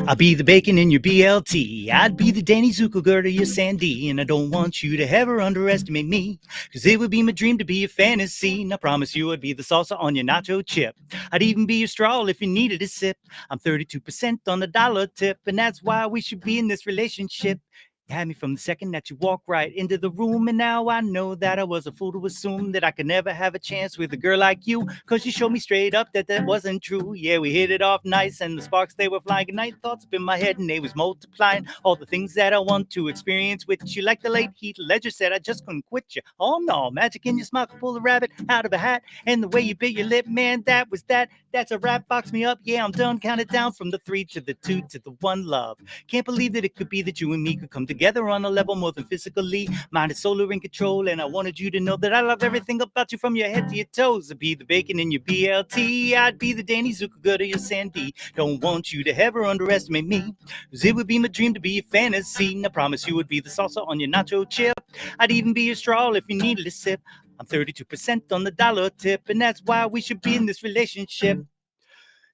I'll be the bacon in your BLT. I'd be the Danny Zuckerberg to your Sandy. And I don't want you to ever underestimate me, because it would be my dream to be a fantasy. And I promise you I'd be the salsa on your nacho chip. I'd even be your straw if you needed a sip. I'm 32% on the dollar tip, and that's why we should be in this relationship. You had me from the second that you walked right into the room, and now I know that I was a fool to assume that I could never have a chance with a girl like you, because you showed me straight up that wasn't true. Yeah, we hit it off nice, and the sparks, they were flying. Good night thoughts up in my head, and they was multiplying. All the things that I want to experience with you, like the late Heath Ledger said, I just couldn't quit you. Oh no, magic in your smile could pull a rabbit out of a hat, and the way you bit your lip, man, that was that. That's a rap, box me up, yeah, I'm done. Count it down from the 3 to the 2 to the 1, love. Can't believe that it could be that you and me could come together on a level more than physically. Mind is solar in control, and I wanted you to know that I love everything about you from your head to your toes. I'd be the bacon in your BLT. I'd be the Danny Zuckerberg to your Sandy. Don't want you to ever underestimate me, because it would be my dream to be a fantasy. And I promise you would be the salsa on your nacho chip. I'd even be your straw if you needed a sip. I'm 32% on the dollar tip, and that's why we should be in this relationship.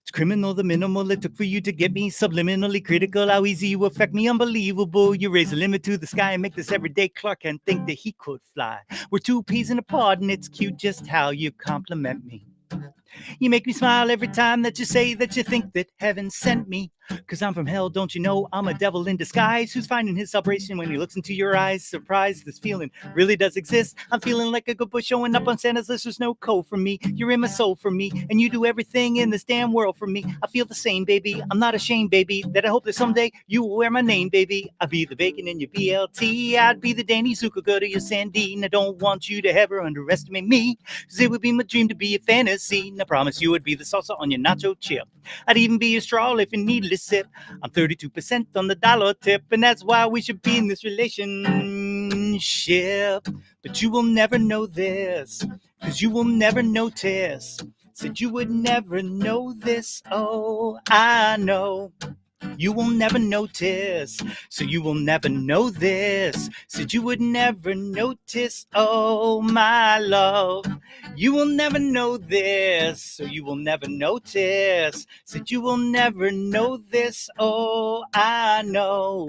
It's criminal, the minimal it took for you to get me subliminally critical. How easy you affect me, unbelievable. You raise the limit to the sky and make this everyday Clark Kent think that he could fly. We're 2 peas in a pod, and it's cute just how you compliment me. You make me smile every time that you say that you think that heaven sent me. Cause I'm from hell, don't you know? I'm a devil in disguise who's finding his celebration when he looks into your eyes. Surprised this feeling really does exist. I'm feeling like a good boy showing up on Santa's list. There's no code for me. You're in my soul for me, and you do everything in this damn world for me. I feel the same, baby. I'm not ashamed, baby, that I hope that someday you will wear my name, baby. I'll be the bacon in your BLT. I'd be the Danny Zuckerberg to your Sandy. And I don't want you to ever underestimate me, cause it would be my dream to be a fantasy. And I promise you would be the salsa on your nacho chip. I'd even be your straw if you needed a sip. I'm 32% on the dollar tip, and that's why we should be in this relationship. But you will never know this, cause you will never notice. Said you would never know this. Oh, I know. You will never notice, so you will never know this. Said you would never notice, oh my love. You will never know this, so you will never notice. Said you will never know this, oh I know.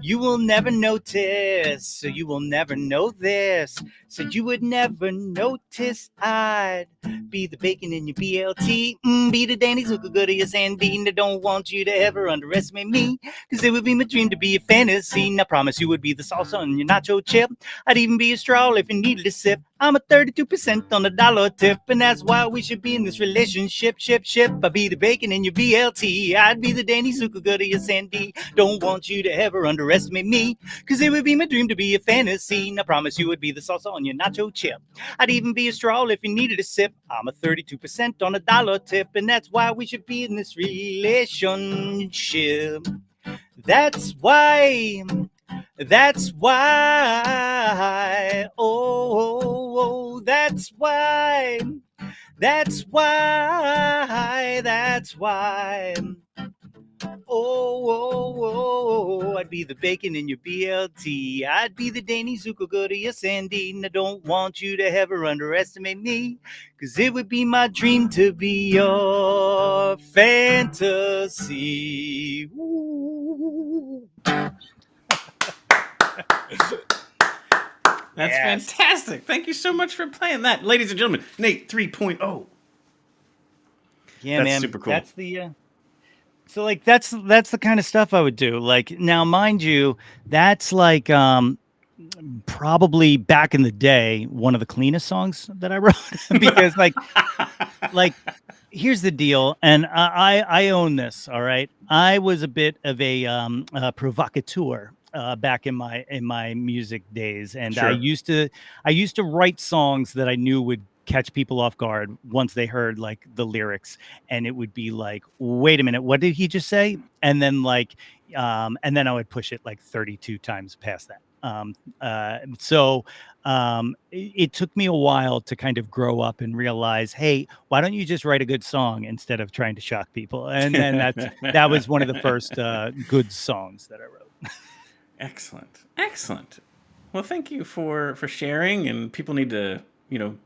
You will never notice, so you will never know this. Said you would never notice I'd be the bacon in your BLT. Be the Danny Zuckerberg to your Sandy. And I don't want you to ever underestimate me, cause it would be my dream to be a fantasy. And I promise you would be the salsa on your nacho chip. I'd even be a straw if you needed a sip. I'm a 32% on the dollar tip, and that's why we should be in this relationship. Ship. I'd be the bacon in your BLT. I'd be the Danny Zuckerberg to your Sandy. Don't want you to ever underestimate me, cause it would be my dream to be a fantasy. And I promise you would be the salsa on your nacho chip. I'd even be a straw if you needed a sip. I'm a 32% on a dollar tip, and that's why we should be in this relationship. That's why, oh, that's why, That's why. Oh, I'd be the bacon in your BLT. I'd be the Danny Zuko go to your Sandine. I don't want you to ever underestimate me, because it would be my dream to be your fantasy. Ooh. That's fantastic. Thank you so much for playing that. Ladies and gentlemen, Nate 3.0. Yeah, that's man. Super cool. That's the so like that's the kind of stuff I would do. Like, now, mind you, that's like probably back in the day one of the cleanest songs that I wrote because like here's the deal, and I own this, all right? I was a bit of a provocateur back in my music days, and Sure. I used to write songs that I knew would catch people off guard once they heard like the lyrics, and it would be like, wait a minute, what did he just say? And then like and then I would push it like 32 times past that. It took me a while to kind of grow up and realize, hey, why don't you just write a good song instead of trying to shock people? And then that was one of the first good songs that I wrote. Excellent. Well, thank you for sharing, and people need to,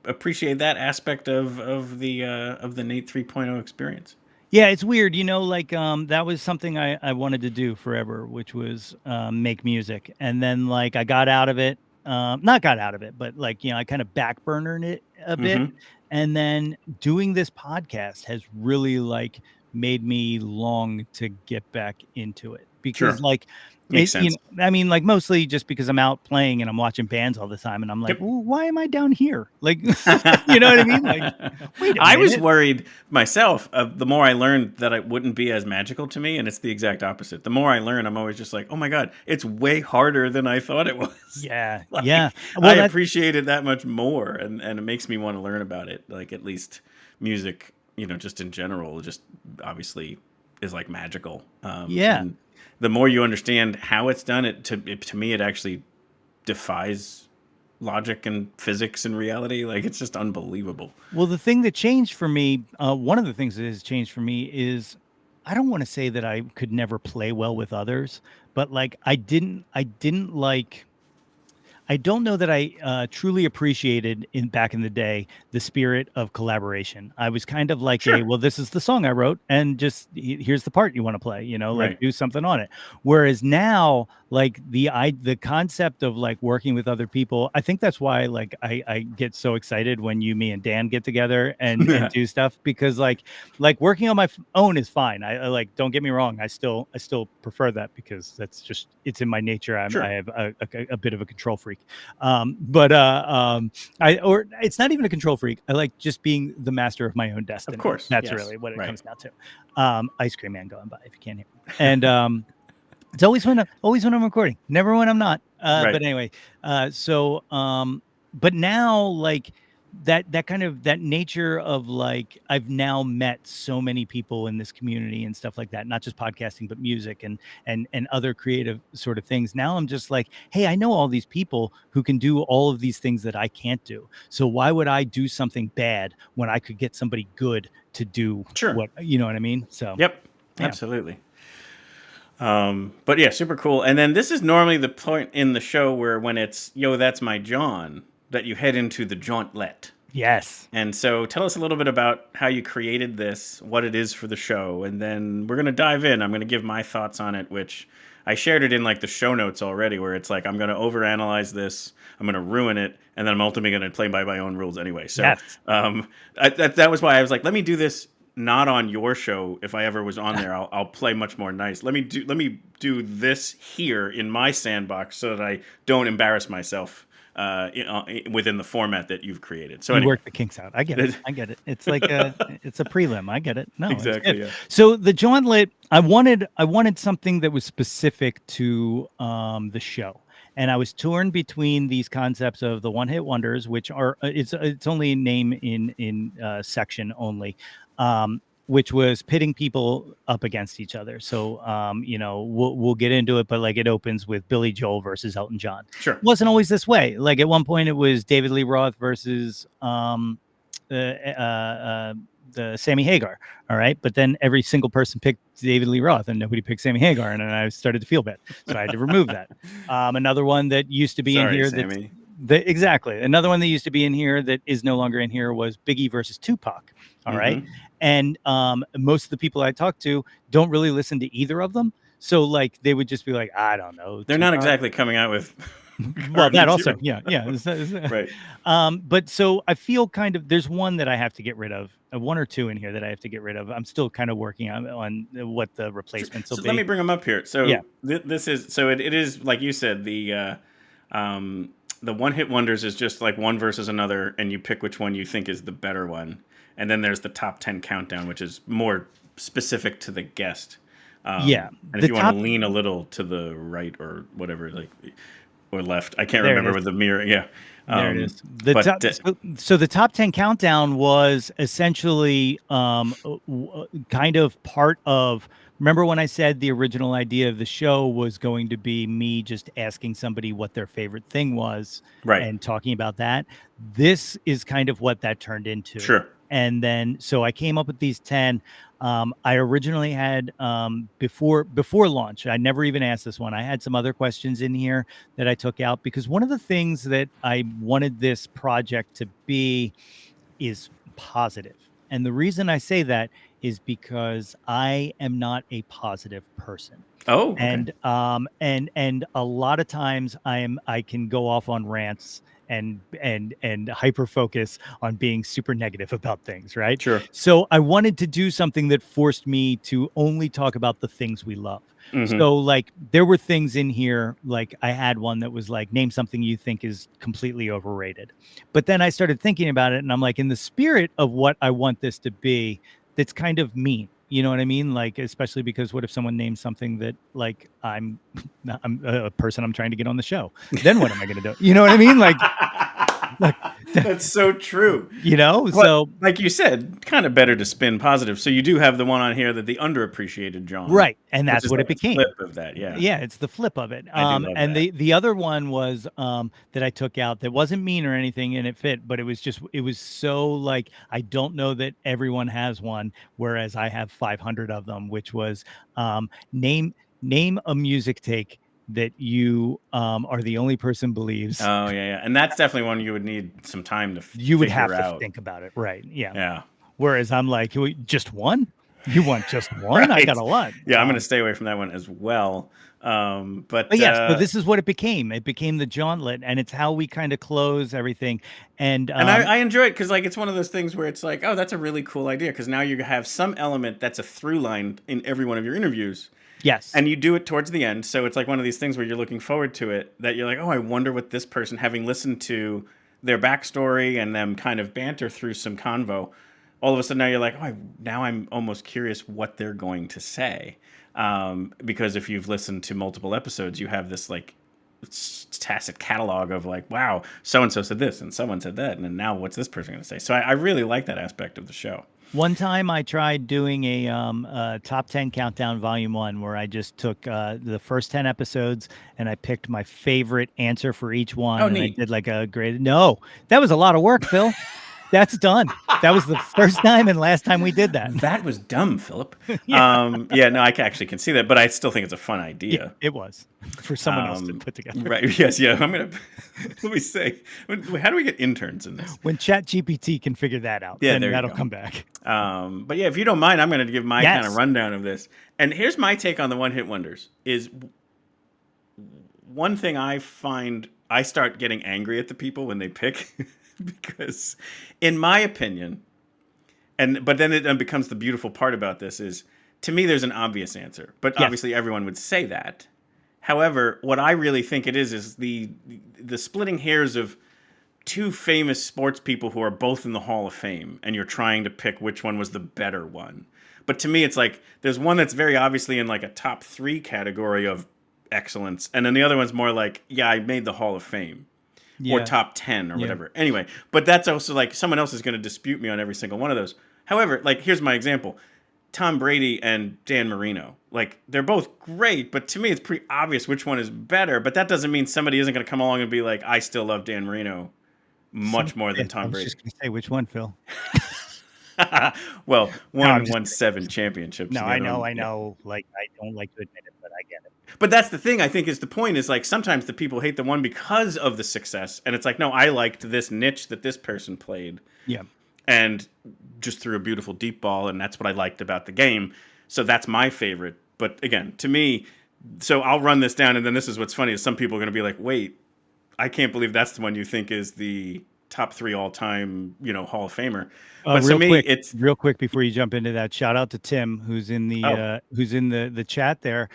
appreciate that aspect of the Nate 3.0 experience. Yeah, it's weird, like that was something I wanted to do forever, which was make music. And then like I got out of it, not got out of it, but like, I kind of backburnered it a bit. And then doing this podcast has really like made me long to get back into it, because like, makes sense. I mean, like mostly just because I'm out playing and I'm watching bands all the time, and I'm like, well, why am I down here? Like, you know what I mean? Like, wait a minute. I was worried myself. The more I learned that it wouldn't be as magical to me, and it's the exact opposite. The more I learn, I'm always just like, oh my God, it's way harder than I thought it was. Yeah, like, yeah. Well, I appreciate it that much more, and it makes me want to learn about it. Like, at least music, just in general, just obviously is like magical. And the more you understand how it's done, to me, it actually defies logic and physics and reality. Like, it's just unbelievable. Well, the thing that changed for me, one of the things that has changed for me is, I don't want to say that I could never play well with others, but like I don't know that I truly appreciated back in the day the spirit of collaboration. I was kind of like, well, this is the song I wrote, and just here's the part you want to play, like do something on it. Whereas now, like the concept of like working with other people, I think that's why like I get so excited when me and Dan get together and do stuff, because like working on my own is fine. I like, don't get me wrong, I still prefer that, because that's just, it's in my nature. I have a bit of a control freak. It's not even a control freak. I like just being the master of my own destiny. Of course. That's really what it comes down to. Ice cream man going by, if you can't hear me. And it's always when I'm recording, never when I'm not. But anyway, but now like that kind of that nature of like, I've now met so many people in this community and stuff like that, not just podcasting, but music and other creative sort of things. Now I'm just like, hey, I know all these people who can do all of these things that I can't do. So why would I do something bad when I could get somebody good to do what, you know what I mean? So absolutely. But yeah, super cool. And then this is normally the point in the show where when it's, yo, that's my Jawn, that you head into the Jawntlet. Yes. And so tell us a little bit about how you created this, what it is for the show, and then we're going to dive in. I'm going to give my thoughts on it, which I shared it in like the show notes already, where it's like, I'm going to overanalyze this, I'm going to ruin it, and then I'm ultimately going to play by my own rules anyway. So that was why I was like, let me do this not on your show. If I ever was on there, I'll play much more nice. Let me do this here in my sandbox so that I don't embarrass myself within the format that you've created. So anyway. Work the kinks out. I get it. It's like it's a prelim. I get it. No, exactly. Yeah. So the Jawntlet, I wanted something that was specific to the show. And I was torn between these concepts of the one-hit wonders, which are it's only a name in section only, which was pitting people up against each other. So we'll get into it, but like it opens with Billy Joel versus Elton John. Sure, it wasn't always this way. Like at one point, it was David Lee Roth versus the Sammy Hagar. All right. But then every single person picked David Lee Roth and nobody picked Sammy Hagar. And then I started to feel bad. So I had to remove that. Another one that used to be in here. Sammy. Exactly. Another one that used to be in here that is no longer in here was Biggie versus Tupac. All right. And most of the people I talked to don't really listen to either of them. So like they would just be like, I don't know. They're not exactly coming out with. Well, that also, yeah. Right. But so I feel kind of there's one that I have to get rid of, one or two in here that I have to get rid of. I'm still kind of working on what the replacements will be. Let me bring them up here. So this is so it is like you said the one hit wonders is just like one versus another, and you pick which one you think is the better one, and then there's the top 10 countdown, which is more specific to the guest. And if you want to lean a little to the right or whatever, like. Or left. I can't remember with the mirror. Yeah. There it is. So the top 10 countdown was essentially kind of part of, remember when I said the original idea of the show was going to be me just asking somebody what their favorite thing was and talking about that. This is kind of what that turned into. Sure. And then, so I came up with these 10. I originally had, before launch, I never even asked this one. I had some other questions in here that I took out because one of the things that I wanted this project to be is positive. And the reason I say that is because I am not a positive person. Oh, okay. And a lot of times I can go off on rants and hyper focus on being super negative about things, right? Sure. So I wanted to do something that forced me to only talk about the things we love. So like there were things in here, like I had one that was like, name something you think is completely overrated. But then I started thinking about it and I'm like, in the spirit of what I want this to be, that's kind of mean. You know what I mean? Like, especially because what if someone names something that like I'm a person I'm trying to get on the show? Then what am I going to do? You know what I mean? Like that's so true. You know, but, so like you said, kind of better to spin positive. So you do have the one on here that the underappreciated Jawn, right? And that's what it became. Flip of that, yeah, it's the flip of it. And the other one was that I took out that wasn't mean or anything, and it fit, but it was so like I don't know that everyone has one, whereas I have 500 of them, which was name a music take that you are the only person believes. Oh yeah, and that's definitely one you would need some time to. You would have to think about it, right? Yeah. Whereas I'm like, just one. You want just one? Right. I got a lot. Yeah, I'm going to stay away from that one as well. But yes, so this is what it became. It became the Jawntlet, and it's how we kind of close everything. And I enjoy it because like it's one of those things where it's like, oh, that's a really cool idea because now you have some element that's a through line in every one of your interviews. Yes. And you do it towards the end. So it's like one of these things where you're looking forward to it, that you're like, oh, I wonder what this person, having listened to their backstory and them kind of banter through some convo, all of a sudden now you're like, oh, now I'm almost curious what they're going to say. Because if you've listened to multiple episodes, you have this like tacit catalog of like, wow, so-and-so said this and someone said that. And then now what's this person going to say? So I really like that aspect of the show. One time I tried doing a top 10 countdown volume 1 where I just took the first 10 episodes and I picked my favorite answer for each one. Oh, and neat. I did like a grade. No, that was a lot of work, Phil. That's done. That was the first time and last time we did that. That was dumb, Philip. Yeah, no, I actually can see that, but I still think it's a fun idea. It was for someone else to put together. Right. Yes. Yeah. I'm going to, let me say, how do we get interns in this? When ChatGPT can figure that out, then that'll come back. But yeah, if you don't mind, I'm going to give my kind of rundown of this. And here's my take on the one hit wonders is one thing I find I start getting angry at the people when they pick because in my opinion, but then it becomes the beautiful part about this is, to me, there's an obvious answer, but obviously everyone would say that. However, what I really think it is the splitting hairs of two famous sports people who are both in the Hall of Fame, and you're trying to pick which one was the better one. But to me, it's like there's one that's very obviously in like a top 3 category of excellence, and then the other one's more like, yeah, I made the Hall of Fame. Or top 10 or whatever. Anyway, but that's also like someone else is going to dispute me on every single one of those. However, like here's my example. Tom Brady and Dan Marino. Like they're both great, but to me it's pretty obvious which one is better, but that doesn't mean somebody isn't going to come along and be like, I still love Dan Marino much more than I Tom was Brady. just going to say, which one, Phil? Well, I'm one just won kidding. 7 championships. No, and the I other know. one- yeah. Like, I don't like to admit it, but I get it. But that's the thing, I think, is the point is like sometimes the people hate the one because of the success. And it's like, no, I liked this niche that this person played. Yeah. And just threw a beautiful deep ball. And that's what I liked about the game. So that's my favorite. But again, to me, so I'll run this down. And then this is what's funny is some people are going to be like, wait, I can't believe that's the one you think is the top 3 all-time, Hall of Famer. But Real to me, quick, it's real quick before you jump into that. Shout out to Tim, who's in the chat there.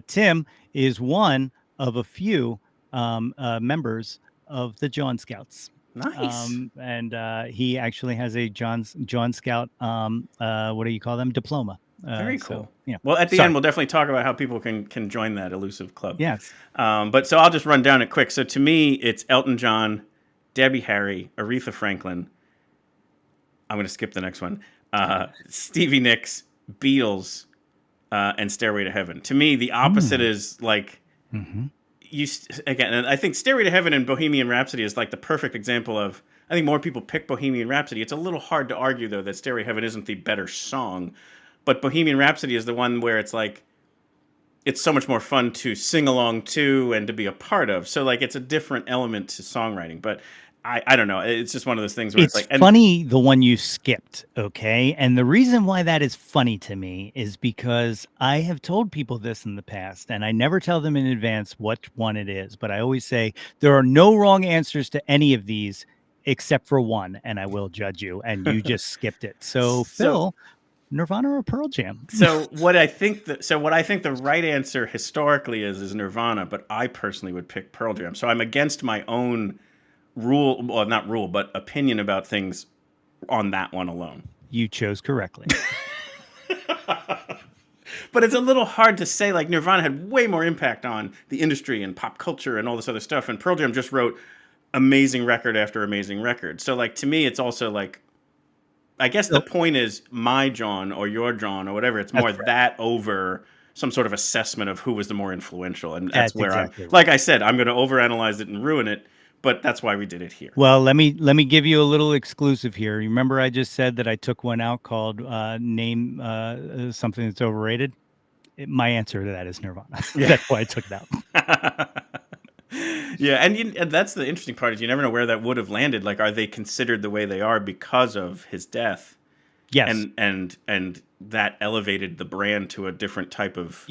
Tim is one of a few members of the Jawn Scouts. nice. And he actually has a Jawn Scout. What do you call them? Diploma. Very cool. So, yeah. Well, at the Sorry. end, we'll definitely talk about how people can join that elusive club. Yes. But so I'll just run down it quick. So to me, it's Elton John, Debbie Harry, Aretha Franklin. I'm going to skip the next one. Stevie Nicks, Beatles, and Stairway to Heaven. To me, the opposite is like again. And I think Stairway to Heaven and Bohemian Rhapsody is like the perfect example of. I think more people pick Bohemian Rhapsody. It's a little hard to argue though that Stairway to Heaven isn't the better song, but Bohemian Rhapsody is the one where it's like. It's so much more fun to sing along to and to be a part of. So like it's a different element to songwriting. But I don't know. It's just one of those things where it's like funny the one you skipped, okay? And the reason why that is funny to me is because I have told people this in the past, and I never tell them in advance what one it is. But I always say there are no wrong answers to any of these except for one, and I will judge you. And you just skipped it. So Phil. Nirvana or Pearl Jam? So what I think the right answer historically is Nirvana, but I personally would pick Pearl Jam. So I'm against my own opinion about things on that one alone. You chose correctly. But it's a little hard to say, like Nirvana had way more impact on the industry and pop culture and all this other stuff, and Pearl Jam just wrote amazing record after amazing record. So like to me, it's also like I guess the point is my Jawn or your Jawn or whatever. It's more that over some sort of assessment of who was the more influential. And that's where exactly like I said, I'm going to overanalyze it and ruin it, but that's why we did it here. Well, let me give you a little exclusive here. Remember I just said that I took one out called name something that's overrated? My answer to that is Nirvana. Yeah. That's why I took it out. Yeah, and that's the interesting part is you never know where that would have landed. Like, are they considered the way they are because of his death? Yes, and that elevated the brand to a different type of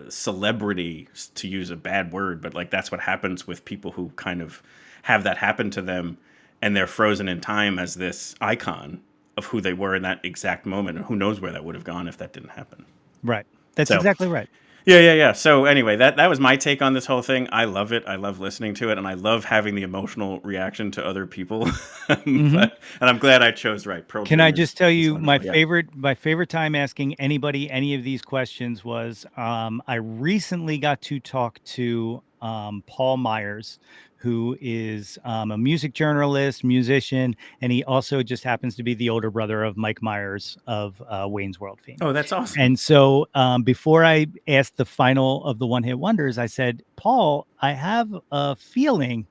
celebrity, to use a bad word, but like that's what happens with people who kind of have that happen to them, and they're frozen in time as this icon of who they were in that exact moment, and who knows where that would have gone if that didn't happen. Right. That's exactly right. Yeah. So anyway, that was my take on this whole thing. I love it. I love listening to it, and I love having the emotional reaction to other people. And I'm glad I chose right. Can I just tell you my favorite time asking anybody any of these questions was I recently got to talk to Paul Myers, who is a music journalist, musician, and he also just happens to be the older brother of Mike Myers of Wayne's World fame. Oh, that's awesome. And so before I asked the final of the One Hit Wonders, I said, Paul, I have a feeling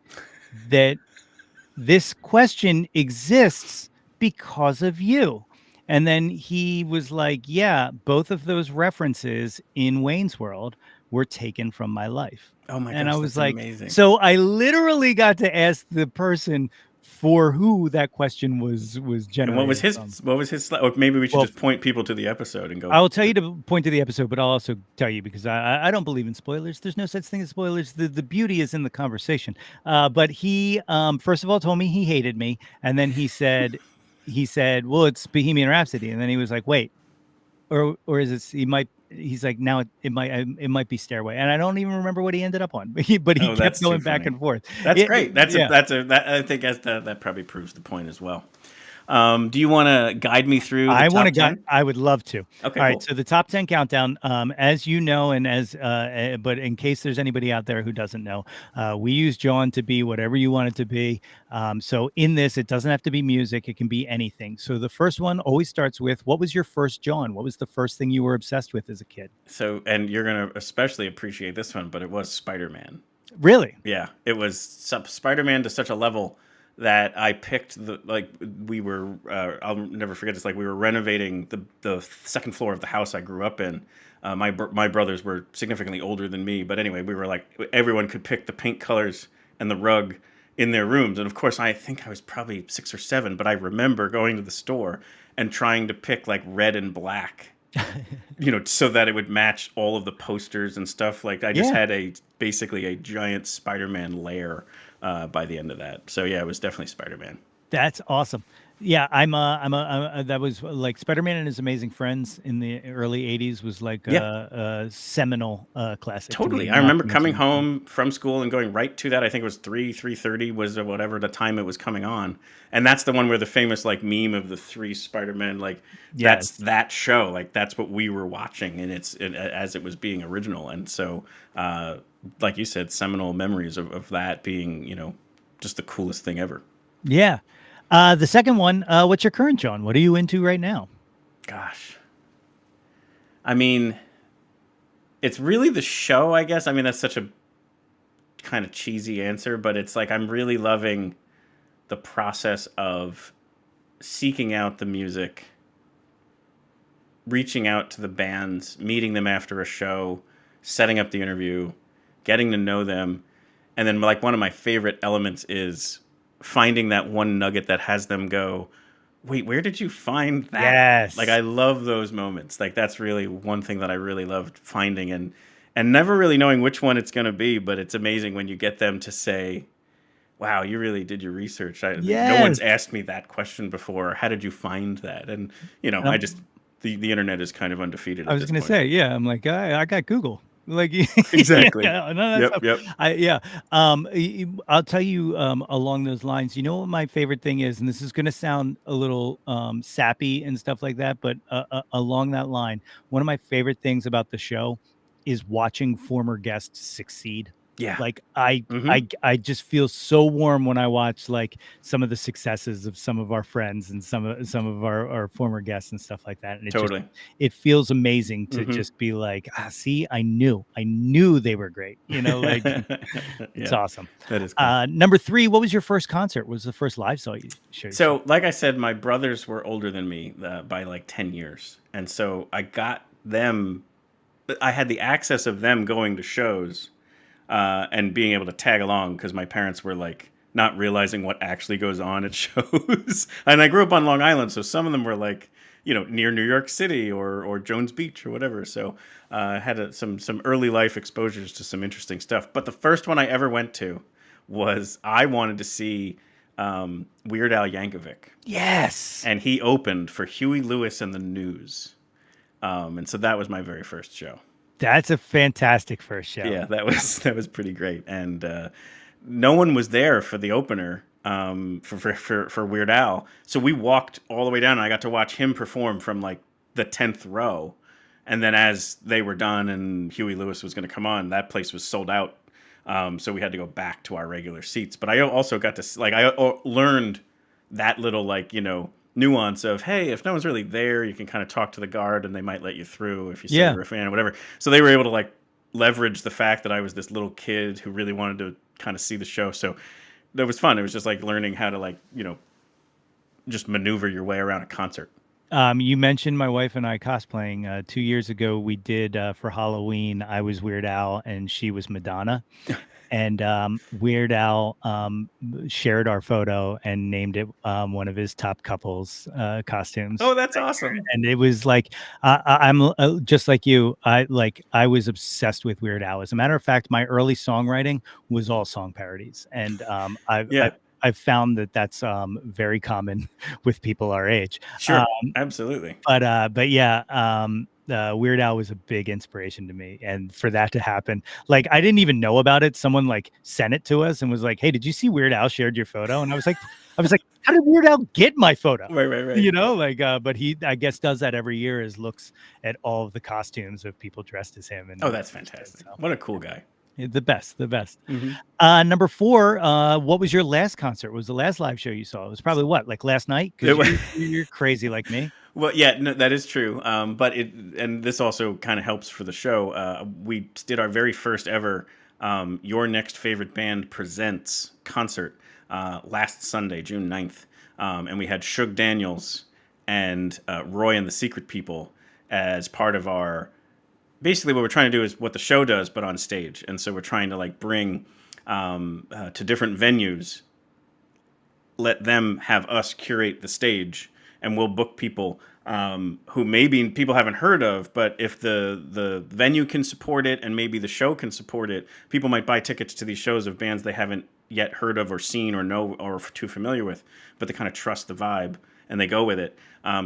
that this question exists because of you. And then he was like, yeah, both of those references in Wayne's World were taken from my life. Oh my gosh, and I was like, amazing. So I literally got to ask the person for who that question was generated. And what was his or maybe we should just point people to the episode and go. I will tell you to point to the episode, but I'll also tell you because I don't believe in spoilers. There's no such thing as spoilers. The beauty is in the conversation. But he first of all told me he hated me, and then he said well, it's Bohemian Rhapsody, and then he was like, wait, or is it he's like, now it might be Stairway, and I don't even remember what he ended up on, but he kept going back and forth. That's great. I think that probably proves the point as well. Do you want to guide me through? I want to guide. I would love to. Okay. All right. So the top 10 countdown, as you know, and but in case there's anybody out there who doesn't know, we use Jawn to be whatever you want it to be. So in this, it doesn't have to be music; it can be anything. So the first one always starts with, "What was your first Jawn? What was the first thing you were obsessed with as a kid?" So, and you're gonna especially appreciate this one, but it was Spider-Man. Really? Yeah, it was Spider-Man to such a level that I picked we were I'll never forget this. Like we were renovating the second floor of the house I grew up in. My brothers were significantly older than me, but anyway, we were like everyone could pick the paint colors and the rug in their rooms. And of course, I think I was probably 6 or 7, but I remember going to the store and trying to pick like red and black. So that it would match all of the posters and stuff. Like I just had basically a giant Spider-Man lair by the end of that. So yeah, it was definitely Spider-Man. That's awesome. Yeah, that was like Spider-Man and His Amazing Friends in the early 80s was like a seminal classic. Totally. I remember coming home from school and going right to that. I think it was 3:30 was whatever the time it was coming on. And that's the one where the famous like meme of the 3 Spider-Men, like that's that show. Like that's what we were watching and as it was being original. And so like you said, seminal memories of that being, just the coolest thing ever. Yeah. The second one, what's your current Jawn? What are you into right now? Gosh. I mean, it's really the show, I guess. I mean, that's such a kind of cheesy answer, but it's like I'm really loving the process of seeking out the music, reaching out to the bands, meeting them after a show, setting up the interview, getting to know them. And then like one of my favorite elements is finding that one nugget that has them go, wait, where did you find that? Yes. Like I love those moments. Like that's really one thing that I really loved finding and never really knowing which one it's going to be, but it's amazing when you get them to say, wow, you really did your research. No one's asked me that question before. How did you find that? And I just the internet is kind of undefeated. I was going to say, yeah, I'm like, I got Google. Like exactly. Yep. I'll tell you along those lines. You know what my favorite thing is, and this is going to sound a little sappy and stuff like that, but along that line, one of my favorite things about the show is watching former guests succeed. Yeah. Like I just feel so warm when I watch like some of the successes of some of our friends and some of our former guests and stuff like that. And it feels amazing to just be like, see, I knew they were great. Like it's awesome. That is cool. Number 3, what was your first concert? What was the first live show you showed? So like I said, my brothers were older than me by like 10 years. And so I got them, I had the access of them going to shows and being able to tag along because my parents were like not realizing what actually goes on at shows. And I grew up on Long Island, so some of them were like, near New York City or Jones Beach or whatever. So I had some early life exposures to some interesting stuff. But the first one I ever went to was I wanted to see Weird Al Yankovic. Yes. And he opened for Huey Lewis and the News. And so that was my very first show. That's a fantastic first show. Yeah, that was pretty great, and no one was there for the opener for Weird Al. So we walked all the way down, and I got to watch him perform from like the 10th row. And then as they were done, and Huey Lewis was going to come on, that place was sold out. So we had to go back to our regular seats. But I also got to I learned that little nuance of, hey, if no one's really there, you can kind of talk to the guard and they might let you through if you say you're a fan or whatever. So they were able to leverage the fact that I was this little kid who really wanted to kind of see the show. So that was fun. It was just learning how to just maneuver your way around a concert. You mentioned my wife and I cosplaying 2 years ago. We did for Halloween. I was Weird Al and she was Madonna. And Weird Al shared our photo and named it one of his top couples costumes. Oh, that's awesome! And it was like I'm just like you. I was obsessed with Weird Al. As a matter of fact, my early songwriting was all song parodies, and I've found that that's very common with people our age. Sure, absolutely. But yeah. Weird Al was a big inspiration to me, and for that to happen, I didn't even know about it. Someone sent it to us and was like, "Hey, did you see Weird Al shared your photo?" And I was like, "How did Weird Al get my photo?" Right. But he, I guess, does that every year. Is looks at all of the costumes of people dressed as him. And that's fantastic! What a cool guy. The best. Mm-hmm. Number 4, what was your last concert? What was the last live show you saw? It was probably last night? Because you're crazy like me. Well, yeah, no, that is true. But this also kind of helps for the show. We did our very first ever Your Next Favorite Band Presents concert last Sunday, June 9th. And we had Shug Daniels and Roy and the Secret People as part of our... Basically, what we're trying to do is what the show does, but on stage. And so we're trying to like bring to different venues, let them have us curate the stage, and we'll book people who maybe people haven't heard of, but if the venue can support it and maybe the show can support it, people might buy tickets to these shows of bands they haven't yet heard of or seen or know or too familiar with, but they kind of trust the vibe and they go with it.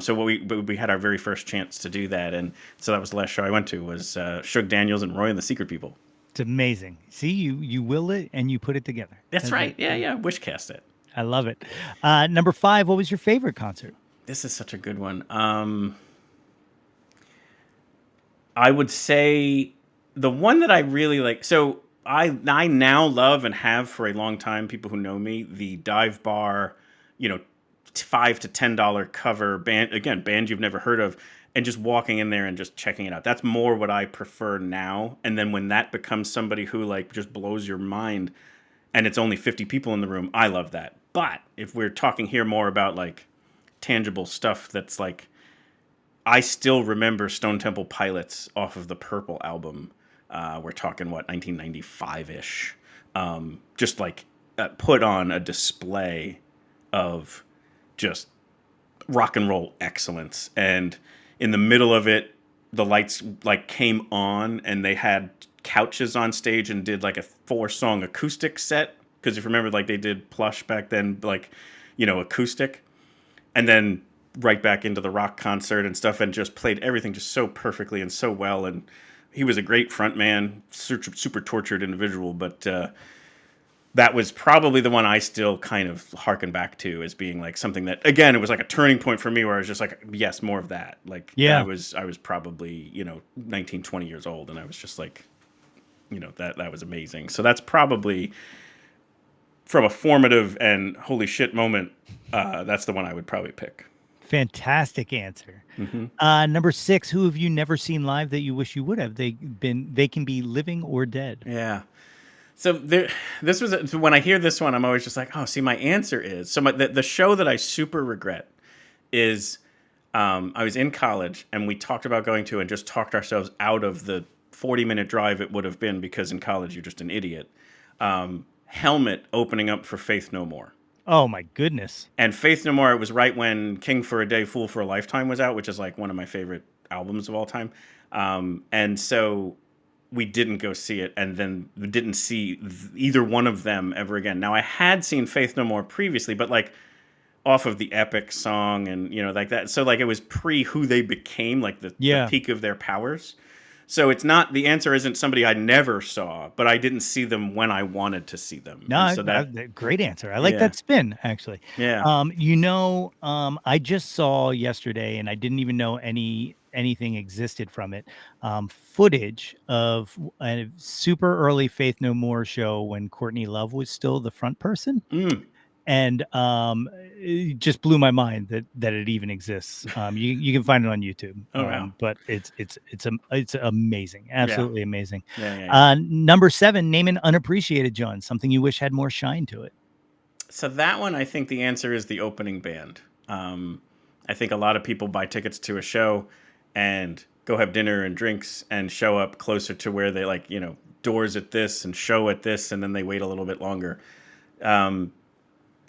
So we had our very first chance to do that, and so that was the last show I went to was Shug Daniels and Roy and the Secret People. It's amazing. See, you will it and you put it together. That's right. Yeah. Wishcast it. I love it. Number 5, what was your favorite concert? This is such a good one. I would say the one that I really like. So I now love and have for a long time, people who know me, the dive bar, $5 to $10 cover band you've never heard of, and just walking in there and just checking it out. That's more what I prefer now. And then when that becomes somebody who like just blows your mind, and it's only 50 people in the room, I love that. But if we're talking here more about like tangible stuff, that's like, I still remember Stone Temple Pilots off of the Purple album. We're talking 1995-ish. Just like put on a display of just rock and roll excellence. And in the middle of it, the lights like came on and they had couches on stage and did like a 4-song acoustic set. Because if you remember, like they did Plush back then, like, acoustic. And then right back into the rock concert and stuff, and just played everything just so perfectly and so well. And he was a great front man, super tortured individual. But that was probably the one I still kind of harken back to as being like something that, again, it was like a turning point for me where I was just like, yes, more of that. Like, yeah. I was probably, 19, 20 years old. And I was just like, that was amazing. So that's probably... from a formative and holy shit moment, that's the one I would probably pick. Fantastic answer. Mm-hmm. Number 6, who have you never seen live that you wish you would have? They can be living or dead. Yeah. So this was when I hear this one, I'm always just like, oh, see, my answer is so. The show that I super regret is I was in college and we talked about going to and just talked ourselves out of the 40-minute drive it would have been because in college you're just an idiot. Helmet opening up for Faith No More. Oh my goodness. And Faith No More, it was right when King for a Day, Fool for a Lifetime was out, which is like one of my favorite albums of all time. And so we didn't go see it, and then we didn't see either one of them ever again. Now I had seen Faith No More previously, but like off of the Epic song and like that. So like it was pre who they became, like the peak of their powers. So it's not, the answer isn't somebody I never saw, but I didn't see them when I wanted to see them. No, so great answer. I like that spin, actually. Yeah. I just saw yesterday, and I didn't even know anything existed from it. Footage of a super early Faith No More show when Courtney Love was still the front person. And it just blew my mind that it even exists. You can find it on YouTube. Wow. But it's amazing, absolutely amazing. Yeah. Number 7, name an unappreciated Jawn, something you wish had more shine to it. So that one, I think the answer is the opening band. I think a lot of people buy tickets to a show and go have dinner and drinks and show up closer to where they doors at this and show at this, and then they wait a little bit longer.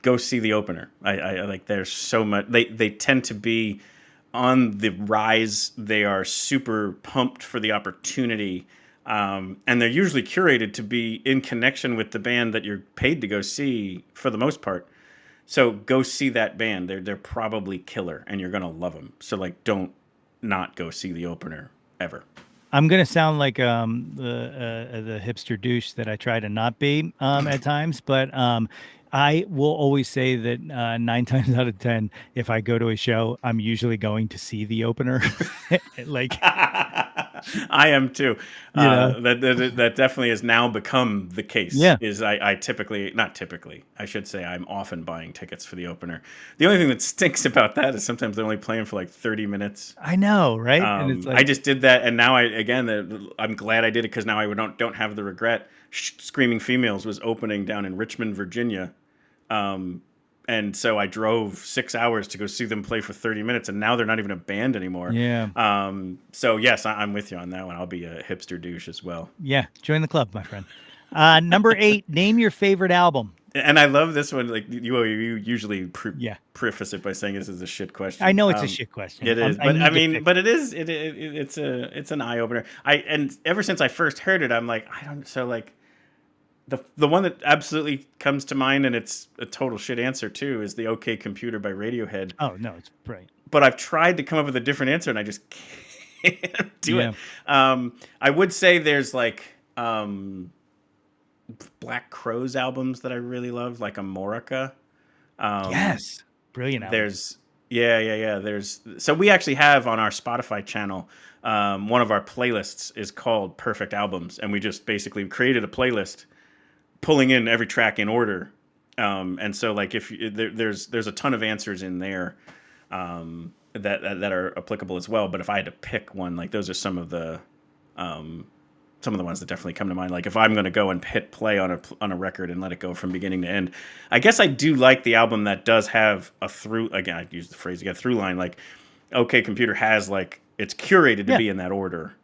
Go see the opener. I like, there's so much, they tend to be on the rise. They are super pumped for the opportunity. And they're usually curated to be in connection with the band that you're paid to go see for the most part. So go see that band. They're probably killer and you're going to love them. So like, don't not go see the opener ever. I'm going to sound like the hipster douche that I try to not be at times, but I will always say that 9 times out of 10, if I go to a show, I'm usually going to see the opener. Like, I am too. That definitely has now become the case. Yeah. I typically, not typically, I should say, I'm often buying tickets for the opener. The only thing that stinks about that is sometimes they're only playing for like 30 minutes. I know, right? And it's like, I just did that, and now I'm glad I did it because now I don't have the regret. Screaming Females was opening down in Richmond, Virginia. And so I drove 6 hours to go see them play for 30 minutes, and now they're not even a band anymore. Yeah. So yes, I'm with you on that one. I'll be a hipster douche as well. Yeah. Join the club, my friend. Number 8, name your favorite album. And I love this one. Like you usually preface it by saying this is a shit question. I know it's a shit question. It is, but it's an eye opener. And ever since I first heard it, I'm like, the one that absolutely comes to mind, and it's a total shit answer too, is the OK Computer by Radiohead. Oh no, it's great. But I've tried to come up with a different answer, and I just can't do it. I would say there's like Black Crowes albums that I really love, like Amorica. Yes, brilliant album. There's so we actually have on our Spotify channel, one of our playlists is called Perfect Albums, and we just basically created a playlist pulling in every track in order. And so like if there's a ton of answers in there that are applicable as well. But if I had to pick one, like those are some of the ones that definitely come to mind. Like if I'm going to go and hit play on a record and let it go from beginning to end, I guess I do like the album that does have a through. Again, I use the phrase again, through line. Like OK Computer has like it's curated to be in that order.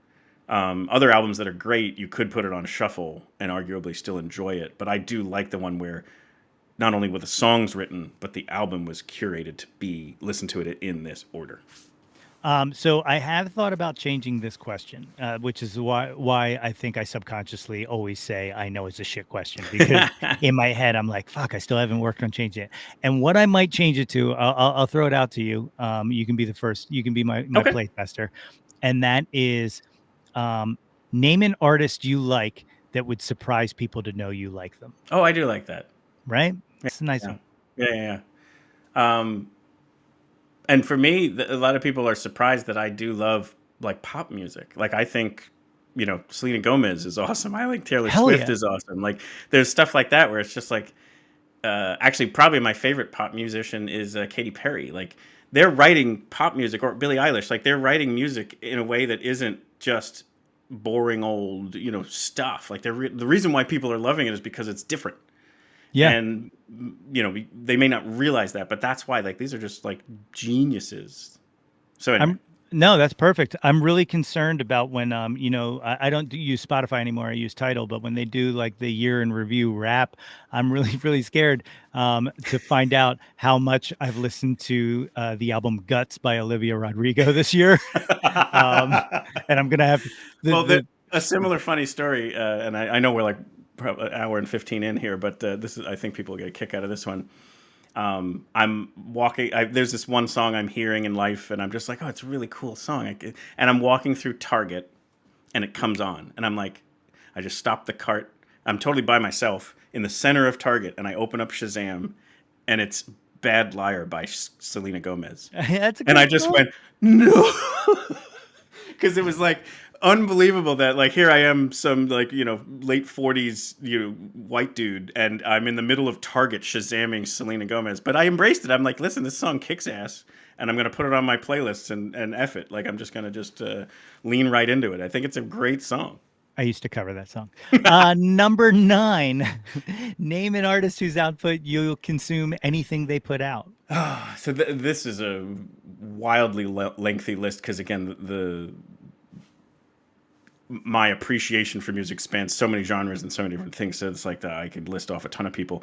Other albums that are great, you could put it on shuffle and arguably still enjoy it. But I do like the one where not only were the songs written, but the album was curated to be listened to it in this order. So I have thought about changing this question, which is why I think I subconsciously always say I know it's a shit question, because in my head I'm like, fuck, I still haven't worked on changing it. And what I might change it to, I'll throw it out to you. You can be the first. You can be my play tester, and that is name an artist you like that would surprise people to know you like them. Oh, I do like that. Right? It's a nice one. Yeah. And for me, a lot of people are surprised that I do love like pop music. Like I think, Selena Gomez is awesome. I like Taylor Swift is awesome. Like there's stuff like that where it's just like, actually probably my favorite pop musician is Katy Perry. Like they're writing pop music, or Billie Eilish. Like they're writing music in a way that isn't just boring old, stuff. Like the reason why people are loving it is because it's different. Yeah. And, they may not realize that, but that's why, like, these are just like geniuses. So anyway. No, that's perfect. I'm really concerned about when, I don't use Spotify anymore. I use Tidal, but when they do like the year in review wrap, I'm really, really scared to find out how much I've listened to the album Guts by Olivia Rodrigo this year. And I'm going to have a similar funny story. And I know we're like probably an hour and 15 in here, but I think people will get a kick out of this one. I'm walking. There's this one song I'm hearing in life, and I'm just like, oh, it's a really cool song. And I'm walking through Target, and it comes on, and I'm like, I just stop the cart. I'm totally by myself in the center of Target, and I open up Shazam, and it's "Bad Liar" by Selena Gomez. That's a good and I just song. went, no, because it was like unbelievable that like here I am, some like late 40s white dude, and I'm in the middle of Target Shazamming Selena Gomez. But I embraced it. I'm like, listen, this song kicks ass, and I'm gonna put it on my playlists and F it. Like I'm just gonna lean right into it. I think it's a great song. I used to cover that song. Number 9, name an artist whose output you'll consume anything they put out. So this is a wildly lengthy list because again my appreciation for music spans so many genres and so many different things. So it's like that I could list off a ton of people.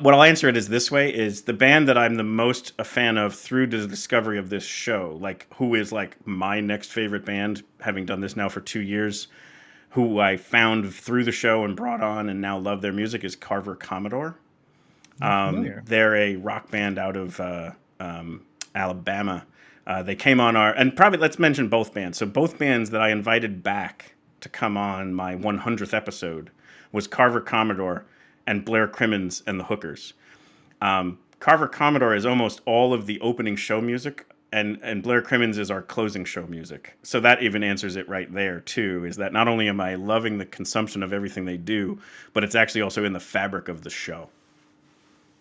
What I'll answer it is this way: is the band that I'm the most a fan of through the discovery of this show, like who is like my next favorite band, having done this now for 2 years, who I found through the show and brought on and now love their music, is Carver Commodore. They're a rock band out of Alabama. They came on and probably let's mention both bands. So both bands that I invited back to come on my 100th episode was Carver Commodore and Blair Crimmins and the Hookers. Carver Commodore is almost all of the opening show music, and Blair Crimmins is our closing show music. So that even answers it right there too, is that not only am I loving the consumption of everything they do, but it's actually also in the fabric of the show.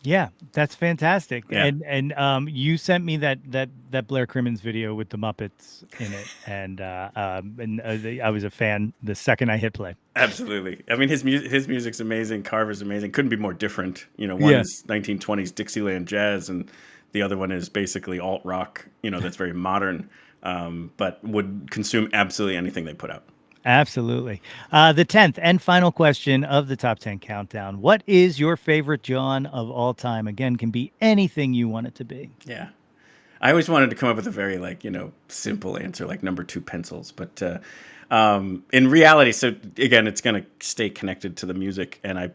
Yeah, that's fantastic. Yeah. And you sent me that Blair Crimmins video with the Muppets in it, and I was a fan the second I hit play. Absolutely. I mean, his music's amazing. Carver's amazing. Couldn't be more different. One is 1920s Dixieland jazz, and the other one is basically alt rock. That's very modern, but would consume absolutely anything they put out. Absolutely. The 10th and final question of the top 10 countdown. What is your favorite Jawn of all time? Again, can be anything you want it to be. Yeah. I always wanted to come up with a very simple answer, like number 2 pencils. But in reality, so again, it's going to stay connected to the music. And I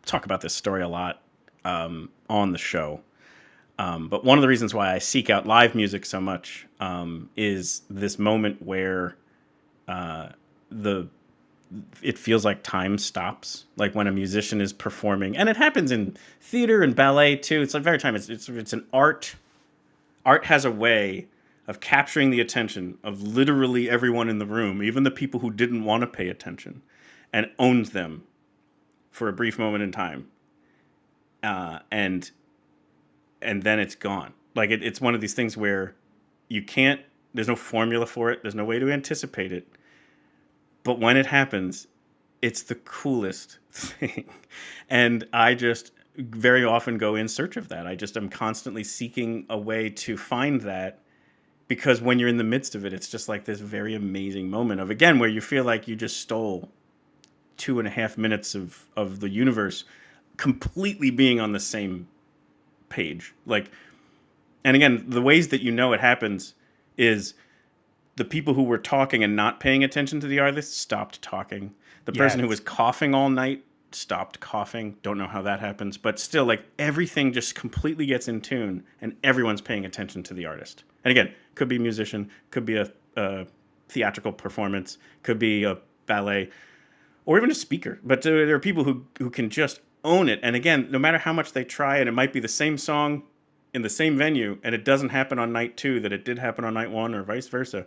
talk about this story a lot on the show. But one of the reasons why I seek out live music so much is this moment where it feels like time stops, like when a musician is performing, and it happens in theater and ballet too. It's like very time. It's an art. Art has a way of capturing the attention of literally everyone in the room, even the people who didn't want to pay attention, and owns them for a brief moment in time, and then it's gone. Like it's one of these things where you can't. There's no formula for it. There's no way to anticipate it. But when it happens, it's the coolest thing. And I just very often go in search of that. I just am constantly seeking a way to find that, because when you're in the midst of it, it's just like this very amazing moment of, again, where you feel like you just stole 2.5 minutes of the universe completely being on the same page. And again, the ways that it happens is the people who were talking and not paying attention to the artist stopped talking. The person who was coughing all night stopped coughing. Don't know how that happens, but still, everything just completely gets in tune, and everyone's paying attention to the artist. And again, could be a musician, could be a theatrical performance, could be a ballet, or even a speaker. But there are people who can just own it. And again, no matter how much they try, and it might be the same song in the same venue, and it doesn't happen on night 2 that it did happen on night 1, or vice versa.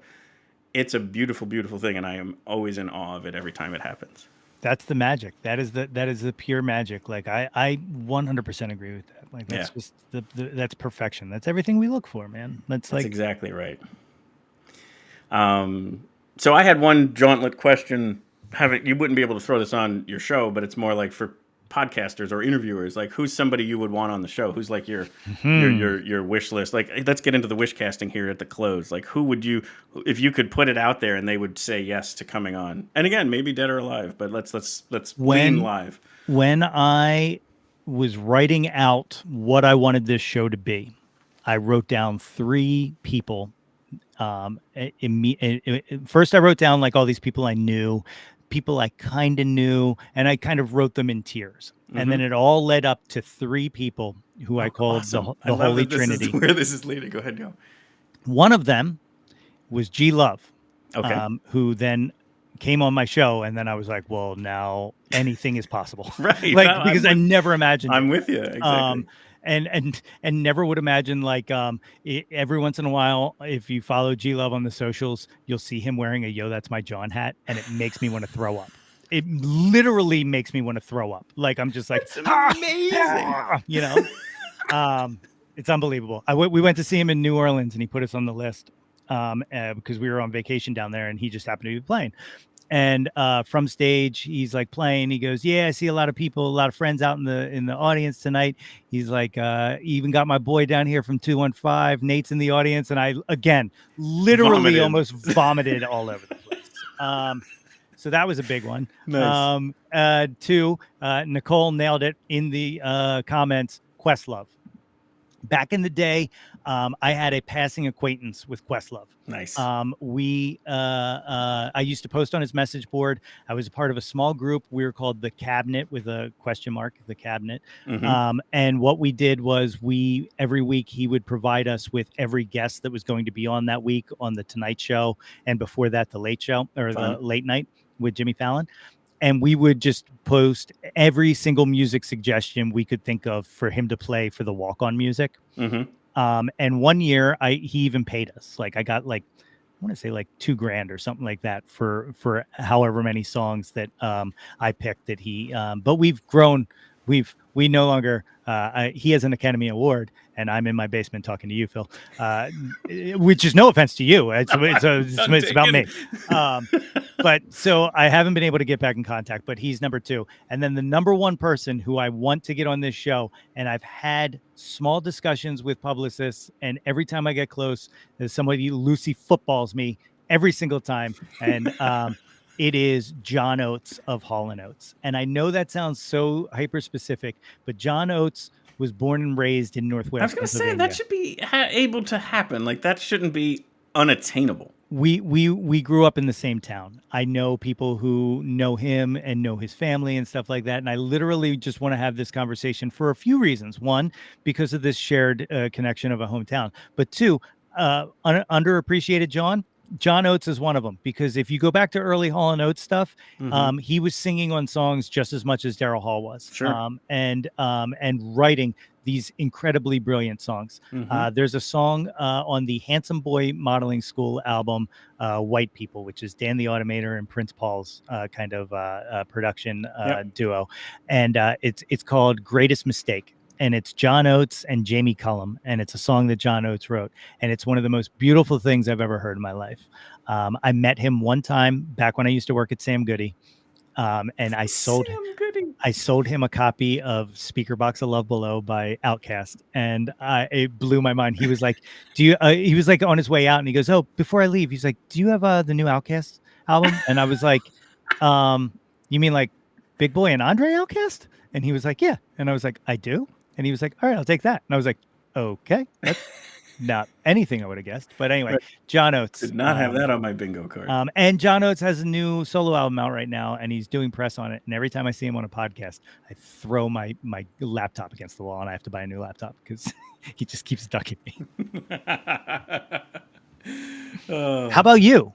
It's a beautiful, beautiful thing, and I am always in awe of it every time it happens. That's the magic. That is the pure magic. I 100% agree with that. That's just that's perfection. That's everything we look for, man. That's exactly right. So I had one Jawntlet question. You wouldn't be able to throw this on your show, but it's more like for podcasters or interviewers, who's somebody you would want on the show? Who's your wish list? Let's get into the wish casting here at the close. Who would you, if you could put it out there and they would say yes to coming on? And again, maybe dead or alive, but let's lean live. When I was writing out what I wanted this show to be, I wrote down 3 people. First, I wrote down all these people I knew, people I kind of knew, and I kind of wrote them in tiers. Mm-hmm. And then it all led up to 3 people who I called awesome. the Holy Trinity. Is where this is leading. Go ahead, go. One of them was G Love, okay. Who then came on my show, and then I was like, well, now anything is possible. Right. Because I never imagined. I'm with you. Exactly. And never would imagine every once in a while, if you follow G Love on the socials, you'll see him wearing a Yo That's My Jawn hat, and it makes me want to throw up. It literally makes me want to throw up. I'm just it's amazing. It's unbelievable. We went to see him in New Orleans, and he put us on the list because we were on vacation down there, and he just happened to be playing. And from stage, he's playing. He goes, "Yeah, I see a lot of people, a lot of friends out in the audience tonight." He's even got my boy down here from 215. Nate's in the audience, and I again literally almost vomited all over the place. So that was a big one. Nice. 2, Nicole nailed it in the comments. Questlove. Back in the day, I had a passing acquaintance with Questlove. Nice. I used to post on his message board. I was a part of a small group. We were called The Cabinet with a question mark, The Cabinet. Mm-hmm. And what we did was every week he would provide us with every guest that was going to be on that week on the Tonight Show. And before that, the Late Show or Fun. The Late Night with Jimmy Fallon. And we would just post every single music suggestion we could think of for him to play for the walk-on music. Mm-hmm. And one year he even paid us. I got I want to say $2,000 or something like that for however many songs that I picked that he, but we've grown. We no longer he has an Academy Award, and I'm in my basement talking to you, Phil, which is no offense to you. It's about me. But so I haven't been able to get back in contact, but he's number 2. And then the number 1 person who I want to get on this show, and I've had small discussions with publicists, and every time I get close, there's somebody loosey footballs me every single time. And it is John Oates of Hall & Oates. And I know that sounds so hyper specific, but John Oates was born and raised in Northwest. I was going to say that should be able to happen. Like that shouldn't be unattainable. We grew up in the same town. I know people who know him and know his family and stuff like that. And I literally just want to have this conversation for a few reasons. 1, because of this shared connection of a hometown. But 2, underappreciated John Oates is one of them, because if you go back to early Hall & Oates stuff, he was singing on songs just as much as Daryl Hall was, and writing these incredibly brilliant songs. There's a song on the Handsome Boy Modeling School album, White People, which is Dan the Automator and Prince Paul's kind of production duo, and it's called Greatest Mistake. And it's John Oates and Jamie Cullum, and it's a song that John Oates wrote, and it's one of the most beautiful things I've ever heard in my life. I met him one time back when I used to work at Sam Goody, and I sold him a copy of Speaker Box of Love Below by Outkast, and it blew my mind. He was like, "Do you?" He was like on his way out, and he goes, "Oh, before I leave," he's like, "Do you have the new Outkast album?" And I was like, "You mean like Big Boy and Andre Outkast?" And he was like, "Yeah," and I was like, "I do." And he was like, "All right, I'll take that." And I was like, "Okay." That's not anything I would have guessed. But anyway, John Oates. Did not have that on my bingo card. And John Oates has a new solo album out right now, and he's doing press on it. And every time I see him on a podcast, I throw my laptop against the wall, and I have to buy a new laptop because he just keeps ducking me. How about you?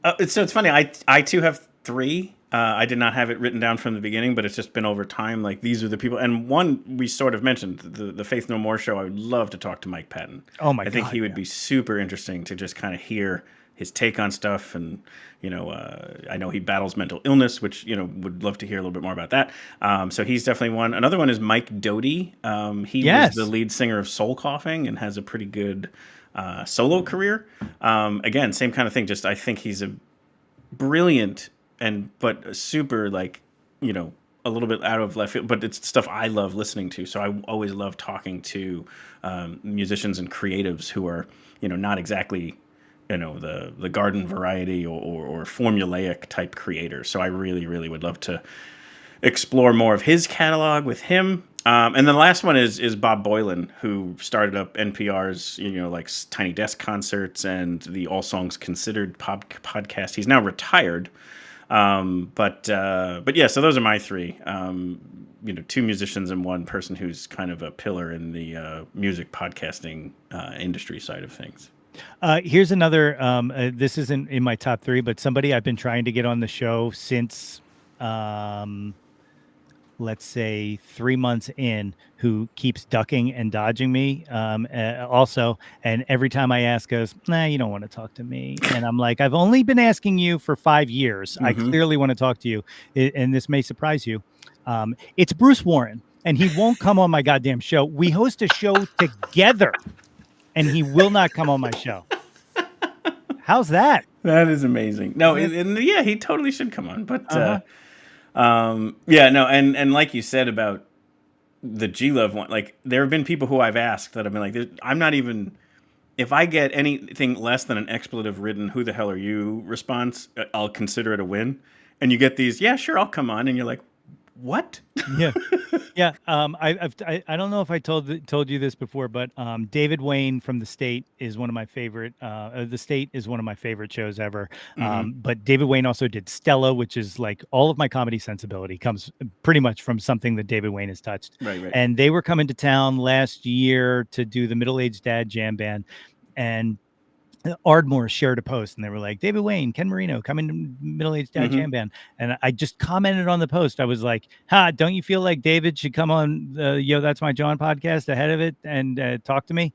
So it's funny. I too have 3. I did not have it written down from the beginning, but it's just been over time. Like these are the people, and one we sort of mentioned, the Faith No More show. I would love to talk to Mike Patton. Oh my God! I think he would be super interesting to just kind of hear his take on stuff, and I know he battles mental illness, which would love to hear a little bit more about that. So he's definitely one. Another one is Mike Doty. He was the lead singer of Soul Coughing and has a pretty good solo career. Again, same kind of thing. Just I think he's a brilliant but super a little bit out of left field, but it's stuff I love listening to. So I always love talking to musicians and creatives who are not exactly the garden variety or formulaic type creators. So I really, really would love to explore more of his catalog with him. And then the last one is Bob Boylan, who started up NPR's like Tiny Desk concerts and the All Songs Considered podcast. He's now retired. But yeah, so those are my 3, 2 musicians and one person who's kind of a pillar in the music podcasting industry side of things. Here's another, this isn't in my top 3, but somebody I've been trying to get on the show since, let's say 3 months in, who keeps ducking and dodging me also. And every time I ask, goes, "Nah, you don't want to talk to me." And I'm like, "I've only been asking you for 5 years. I clearly want to talk to you." And this may surprise you. It's Bruce Warren, and he won't come on my goddamn show. We host a show together, and he will not come on my show. How's that? That is amazing. No, yeah, he totally should come on. But and like you said about the G-Love one, like there have been people who I've asked that have been like, I'm not even, if I get anything less than an expletive ridden "who the hell are you" response, I'll consider it a win. And you get these, "Yeah, sure, I'll come on," and you're like, what? Yeah. I don't know if I told you this before, but David Wayne from The State is one of my favorite. The State is one of my favorite shows ever. But David Wayne also did Stella, which is like all of my comedy sensibility comes pretty much from something that David Wayne has touched. Right. And they were coming to town last year to do the Middle-Aged Dad Jam Band, and Ardmore shared a post, and they were like, "David Wayne, Ken Marino, coming to Middle-Aged Dad Jam Band." And I just commented on the post. I was like, don't you feel like David should come on the Yo, That's My Jawn podcast ahead of it and talk to me?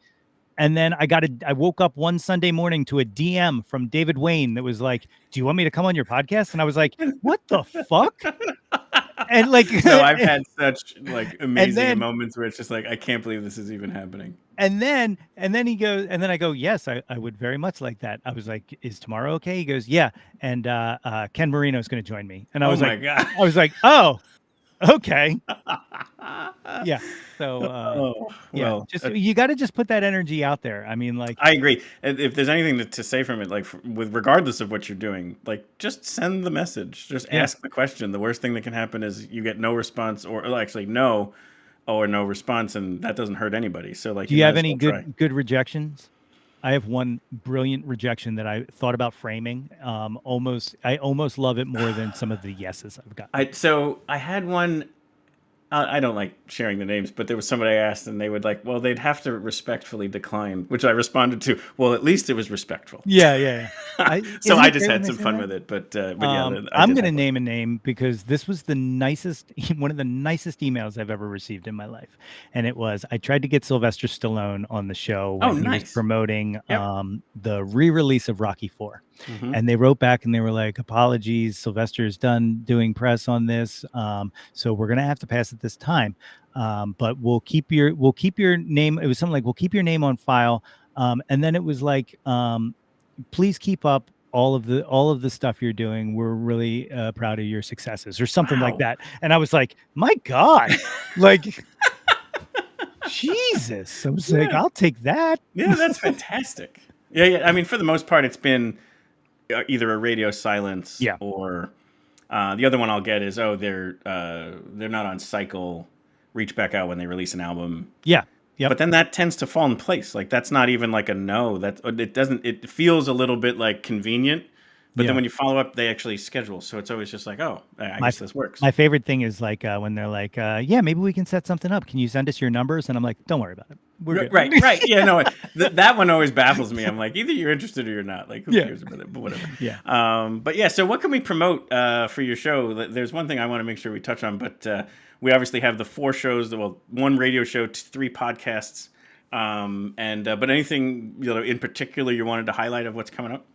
And then I woke up one Sunday morning to a DM from David Wayne that was like, "Do you want me to come on your podcast?" And I was like, "What the fuck?" And like, No, I've had such like amazing then- moments where it's just like I can't believe this is even happening. and then he goes, and then I go, yes, I would very much like that. I was like, is tomorrow okay? He goes, yeah. And Ken Marino is going to join me. And I was my like, God. I was like, oh, okay. Yeah. So yeah, well, just you got to just put that energy out there. I mean, like, I agree. If there's anything to say from it, like with regardless of what you're doing, like just send the message, just ask the question. The worst thing that can happen is you get no response, or actually no response, and that doesn't hurt anybody. So like, do you have might as any well try. good rejections? I have one brilliant rejection that I thought about framing. I almost love it more than some of the yeses I've got. I had one. I don't like sharing the names, but there was somebody I asked, and they would like, well, they'd have to respectfully decline, which I responded to. Well, at least it was respectful. Yeah. So I just had some fun with it, but yeah, I'm going to name a name because this was the nicest, one of the nicest emails I've ever received in my life, and it was I tried to get Sylvester Stallone on the show when he was promoting the re-release of Rocky IV. And they wrote back and they were like, apologies, Sylvester's done doing press on this, so we're gonna have to pass it this time, but we'll keep your name. It was something like, we'll keep your name on file, and then it was like, please keep up all of the stuff you're doing. We're really proud of your successes, or something like that. And I was like, my God, like Jesus. I was like, I'll take that. Yeah, that's fantastic. Yeah. I mean, for the most part, it's been either a radio silence, or the other one I'll get is, they're not on cycle. Reach back out when they release an album. Yeah. Yep. But then that tends to fall in place. Like that's not even like a no. It feels a little bit like convenient. But then when you follow up, they actually schedule. So it's always just like, I guess this works. My favorite thing is like when they're like, yeah, maybe we can set something up. Can you send us your numbers? And I'm like, don't worry about it. We're good. Right. Yeah, no, that one always baffles me. I'm like, either you're interested or you're not. Like, who cares about it? But whatever. Yeah. But yeah, so what can we promote for your show? There's one thing I want to make sure we touch on, but we obviously have the 4 shows, one radio show, 3 podcasts, but anything in particular you wanted to highlight of what's coming up?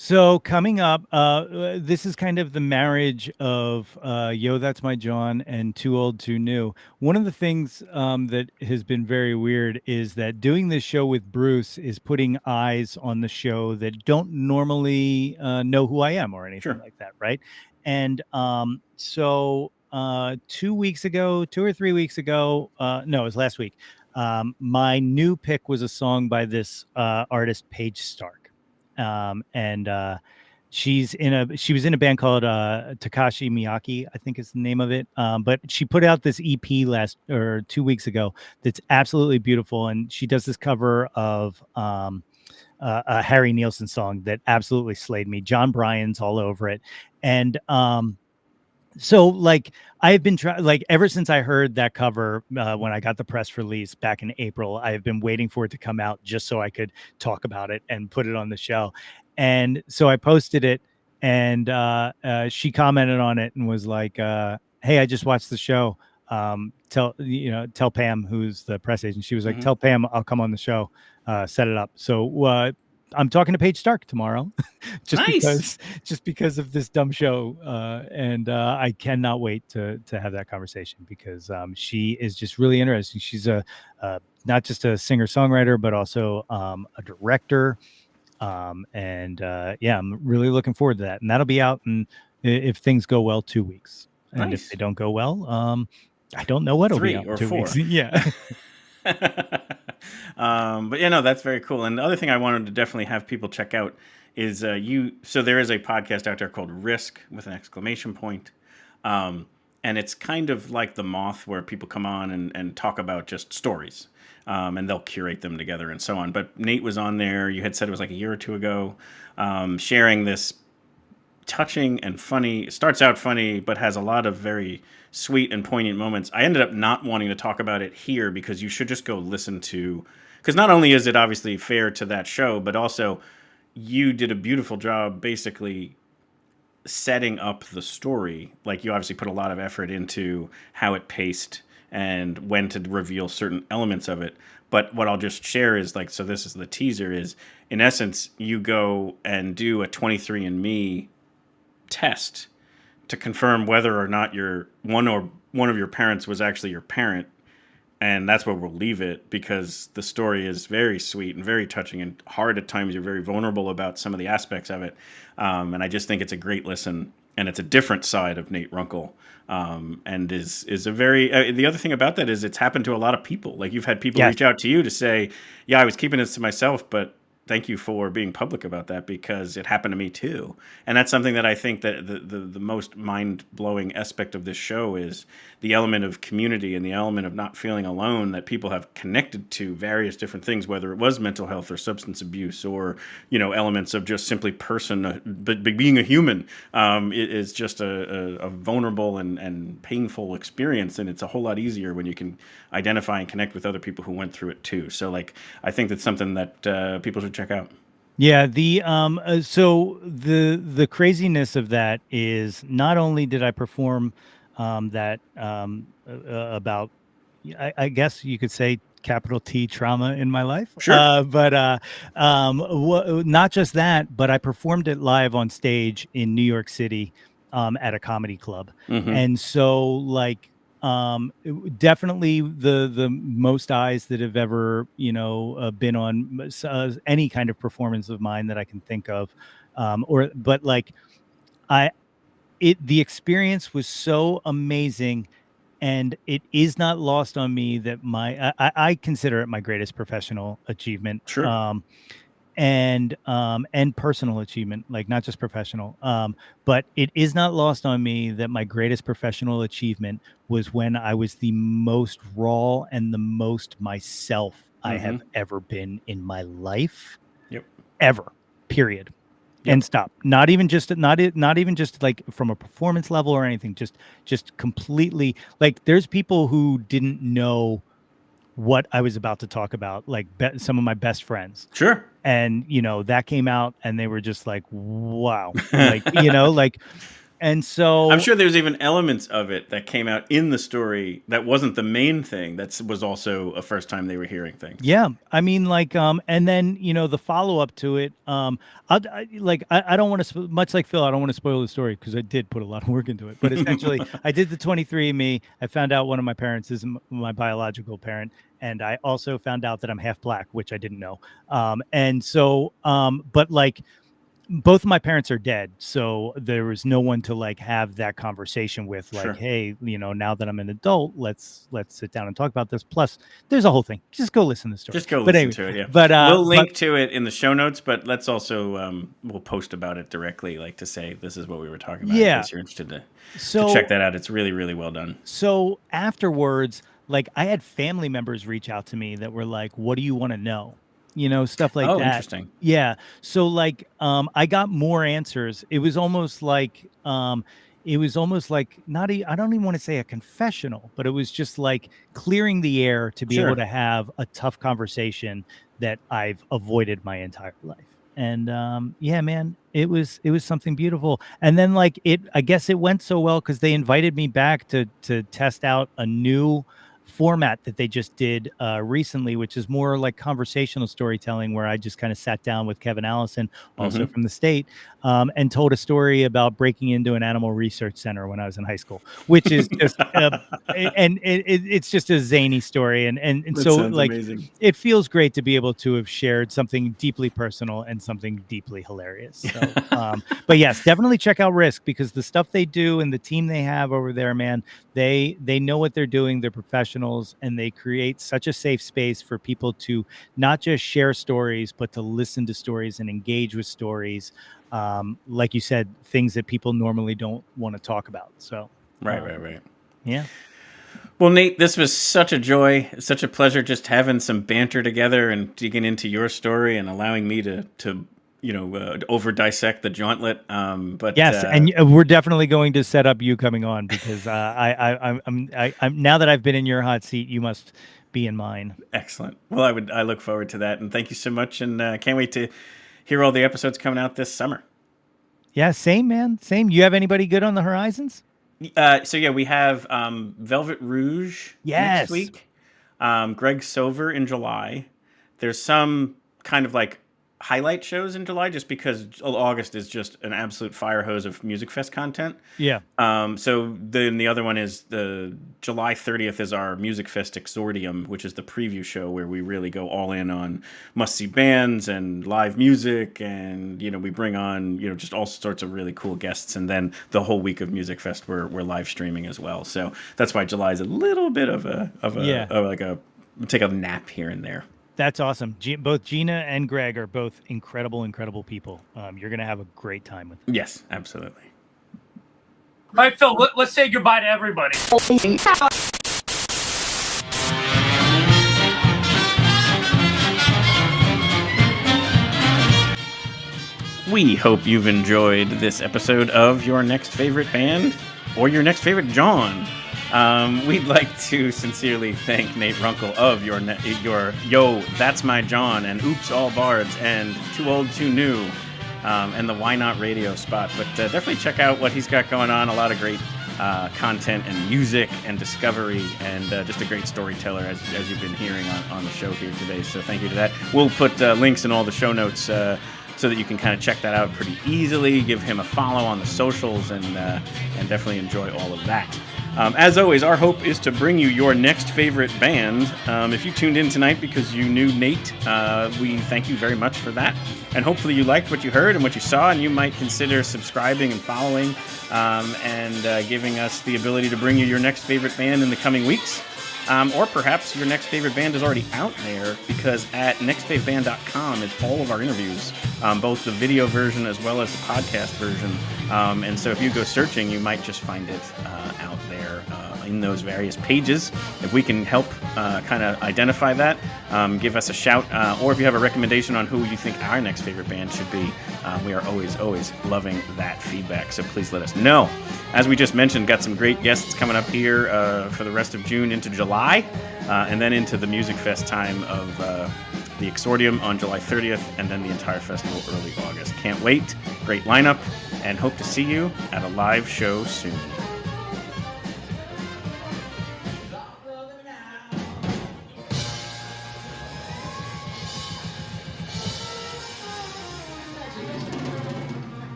So coming up, this is kind of the marriage of Yo, That's My Jawn and Too Old, Too New. One of the things that has been very weird is that doing this show with Bruce is putting eyes on the show that don't normally know who I am or anything like that, right? And so 2 or 3 weeks ago, no, it was last week, my new pick was a song by this artist, Paige Stark. She was in a band called Takashi Miyake, I think is the name of it. But she put out this EP 2 weeks ago that's absolutely beautiful, and she does this cover of a Harry Nilsson song that absolutely slayed me. John Bryan's all over it, and so like I've been trying, like ever since I heard that cover when I got the press release back in April, I have been waiting for it to come out just so I could talk about it and put it on the show. And so I posted it, and she commented on it and was like, "Hey, I just watched the show. Tell Pam, who's the press agent." She was like, "Tell Pam I'll come on the show, set it up." So I'm talking to Paige Stark tomorrow, just because of this dumb show, and I cannot wait to have that conversation because she is just really interesting. She's not just a singer-songwriter, but also a director, and I'm really looking forward to that. And that'll be out, and if things go well, 2 weeks, and if they don't go well, I don't know what it'll be out 3 or 2 4. weeks. Yeah. But no, that's very cool. And the other thing I wanted to definitely have people check out is so there is a podcast out there called Risk with an exclamation point. And it's kind of like The Moth, where people come on and talk about just stories. And they'll curate them together and so on. But Nate was on there. You had said it was like a year or 2 ago, sharing this touching and funny. It starts out funny, but has a lot of very sweet and poignant moments. I ended up not wanting to talk about it here because you should just go listen to, because not only is it obviously fair to that show, but also you did a beautiful job basically setting up the story. Like you obviously put a lot of effort into how it paced and when to reveal certain elements of it. But what I'll just share is like, so this is the teaser, is in essence, you go and do a 23andMe test to confirm whether or not one of your parents was actually your parent. And that's where we'll leave it, because the story is very sweet and very touching and hard at times. You're very vulnerable about some of the aspects of it. And I just think it's a great listen. And it's a different side of Nate Runkel. And is a very... the other thing about that is it's happened to a lot of people. Like, you've had people reach out to you to say, yeah, I was keeping this to myself, but thank you for being public about that, because it happened to me too. And that's something that I think that the most mind-blowing aspect of this show is the element of community and the element of not feeling alone, that people have connected to various different things, whether it was mental health or substance abuse or, elements of just simply but being a human. It is just a vulnerable and painful experience. And it's a whole lot easier when you can identify and connect with other people who went through it too. So I think that's something that people should check out. Yeah, so the craziness of that is, not only did I perform that about, I guess you could say, capital T trauma in my life. Sure. But not just that, but I performed it live on stage in New York City at a comedy club. Mm-hmm. And so definitely the most eyes that have ever been on any kind of performance of mine that I can think of, the experience was so amazing, and it is not lost on me that I consider it my greatest professional achievement. Sure. And personal achievement, like not just professional. But it is not lost on me that my greatest professional achievement was when I was the most raw and the most myself I have ever been in my life. Yep. Ever. Period. Yep. And stop. Not even just like from a performance level or anything. Just completely, like, there's people who didn't know what I was about to talk about, like some of my best friends. Sure. And, that came out and they were just like, wow. And so I'm sure there's even elements of it that came out in the story that wasn't the main thing. That was also a first time they were hearing things. Yeah. I mean, and then, the follow up to it, I don't want to, much like Phil, I don't want to spoil the story because I did put a lot of work into it. But essentially, I did the 23andMe. I found out one of my parents is my biological parent. And I also found out that I'm half black, which I didn't know. But both of my parents are dead, so there was no one to have that conversation with, Sure. Hey, now that I'm an adult, let's sit down and talk about this. Plus, there's a whole thing. Just go listen to the story. Just go listen to it. Yeah. But we'll link to it in the show notes. But let's also we'll post about it directly, to say this is what we were talking about. Yeah. In case you're interested to check that out. It's really, really well done. So afterwards, I had family members reach out to me that were like, "What do you want to know?" Stuff like that. Oh, interesting. Yeah. So I got more answers. It was almost like not, I don't even want to say a confessional, but it was just clearing the air to be able to have a tough conversation that I've avoided my entire life. And yeah, man, it was something beautiful. And then I guess it went so well because they invited me back to test out a new format that they just did recently, which is more like conversational storytelling, where I just kind of sat down with Kevin Allison, also from the state, and told a story about breaking into an animal research center when I was in high school, which is just it's just a zany story, and so amazing. It feels great to be able to have shared something deeply personal and something deeply hilarious. So, but yes, definitely check out Risk, because the stuff they do and the team they have over there, man, they know what they're doing. They're professionals, and they create such a safe space for people to not just share stories, but to listen to stories and engage with stories. Like you said, things that people normally don't want to talk about. So right. Yeah. Well, Nate, this was such a joy, such a pleasure, just having some banter together and digging into your story and allowing me to over dissect the Jawntlet. But yes, and we're definitely going to set up you coming on, because I'm now that I've been in your hot seat, you must be in mine. Excellent. Well, I look forward to that, and thank you so much, and can't wait to hear all the episodes coming out this summer. Yeah, same, man, same. You have anybody good on the horizons? So yeah, we have Velvet Rouge next week. Greg Silver in July. There's some kind of highlight shows in July, just because August is just an absolute fire hose of Music Fest content. Yeah. So then the other one is the July 30th is our Music Fest Exordium, which is the preview show where we really go all in on must-see bands and live music, and we bring on just all sorts of really cool guests, and then the whole week of Music Fest we're live streaming as well. So that's why July is a little bit of a take a nap here and there. That's awesome. Both Gina and Greg are both incredible people. You're going to have a great time with them. Yes, absolutely. All right, Phil, let's say goodbye to everybody. We hope you've enjoyed this episode of Your Next Favorite Band or Your Next Favorite Jawn. We'd like to sincerely thank Nate Runkel of your Yo, That's My Jawn, and Oops, All Bards, and Too Old, Too New, and the Why Not Radio spot. But definitely check out what he's got going on. A lot of great content and music and discovery, and just a great storyteller, as you've been hearing on the show here today. So thank you to that. We'll put links in all the show notes so that you can kind of check that out pretty easily. Give him a follow on the socials, and definitely enjoy all of that. As always, our hope is to bring you your next favorite band. If you tuned in tonight because you knew Nate, we thank you very much for that. And hopefully you liked what you heard and what you saw, and you might consider subscribing and following, and giving us the ability to bring you your next favorite band in the coming weeks. Or perhaps your next favorite band is already out there, because at nextfaveband.com is all of our interviews, both the video version as well as the podcast version. And so if you go searching, you might just find it out there in those various pages. If we can help kind of identify that, give us a shout. Or if you have a recommendation on who you think our next favorite band should be, we are always loving that feedback. So please let us know. As we just mentioned, got some great guests coming up here for the rest of June into July, and then into the Music Fest time of the Exordium on July 30th, and then the entire festival early August. Can't wait. Great lineup, and hope to see you at a live show soon.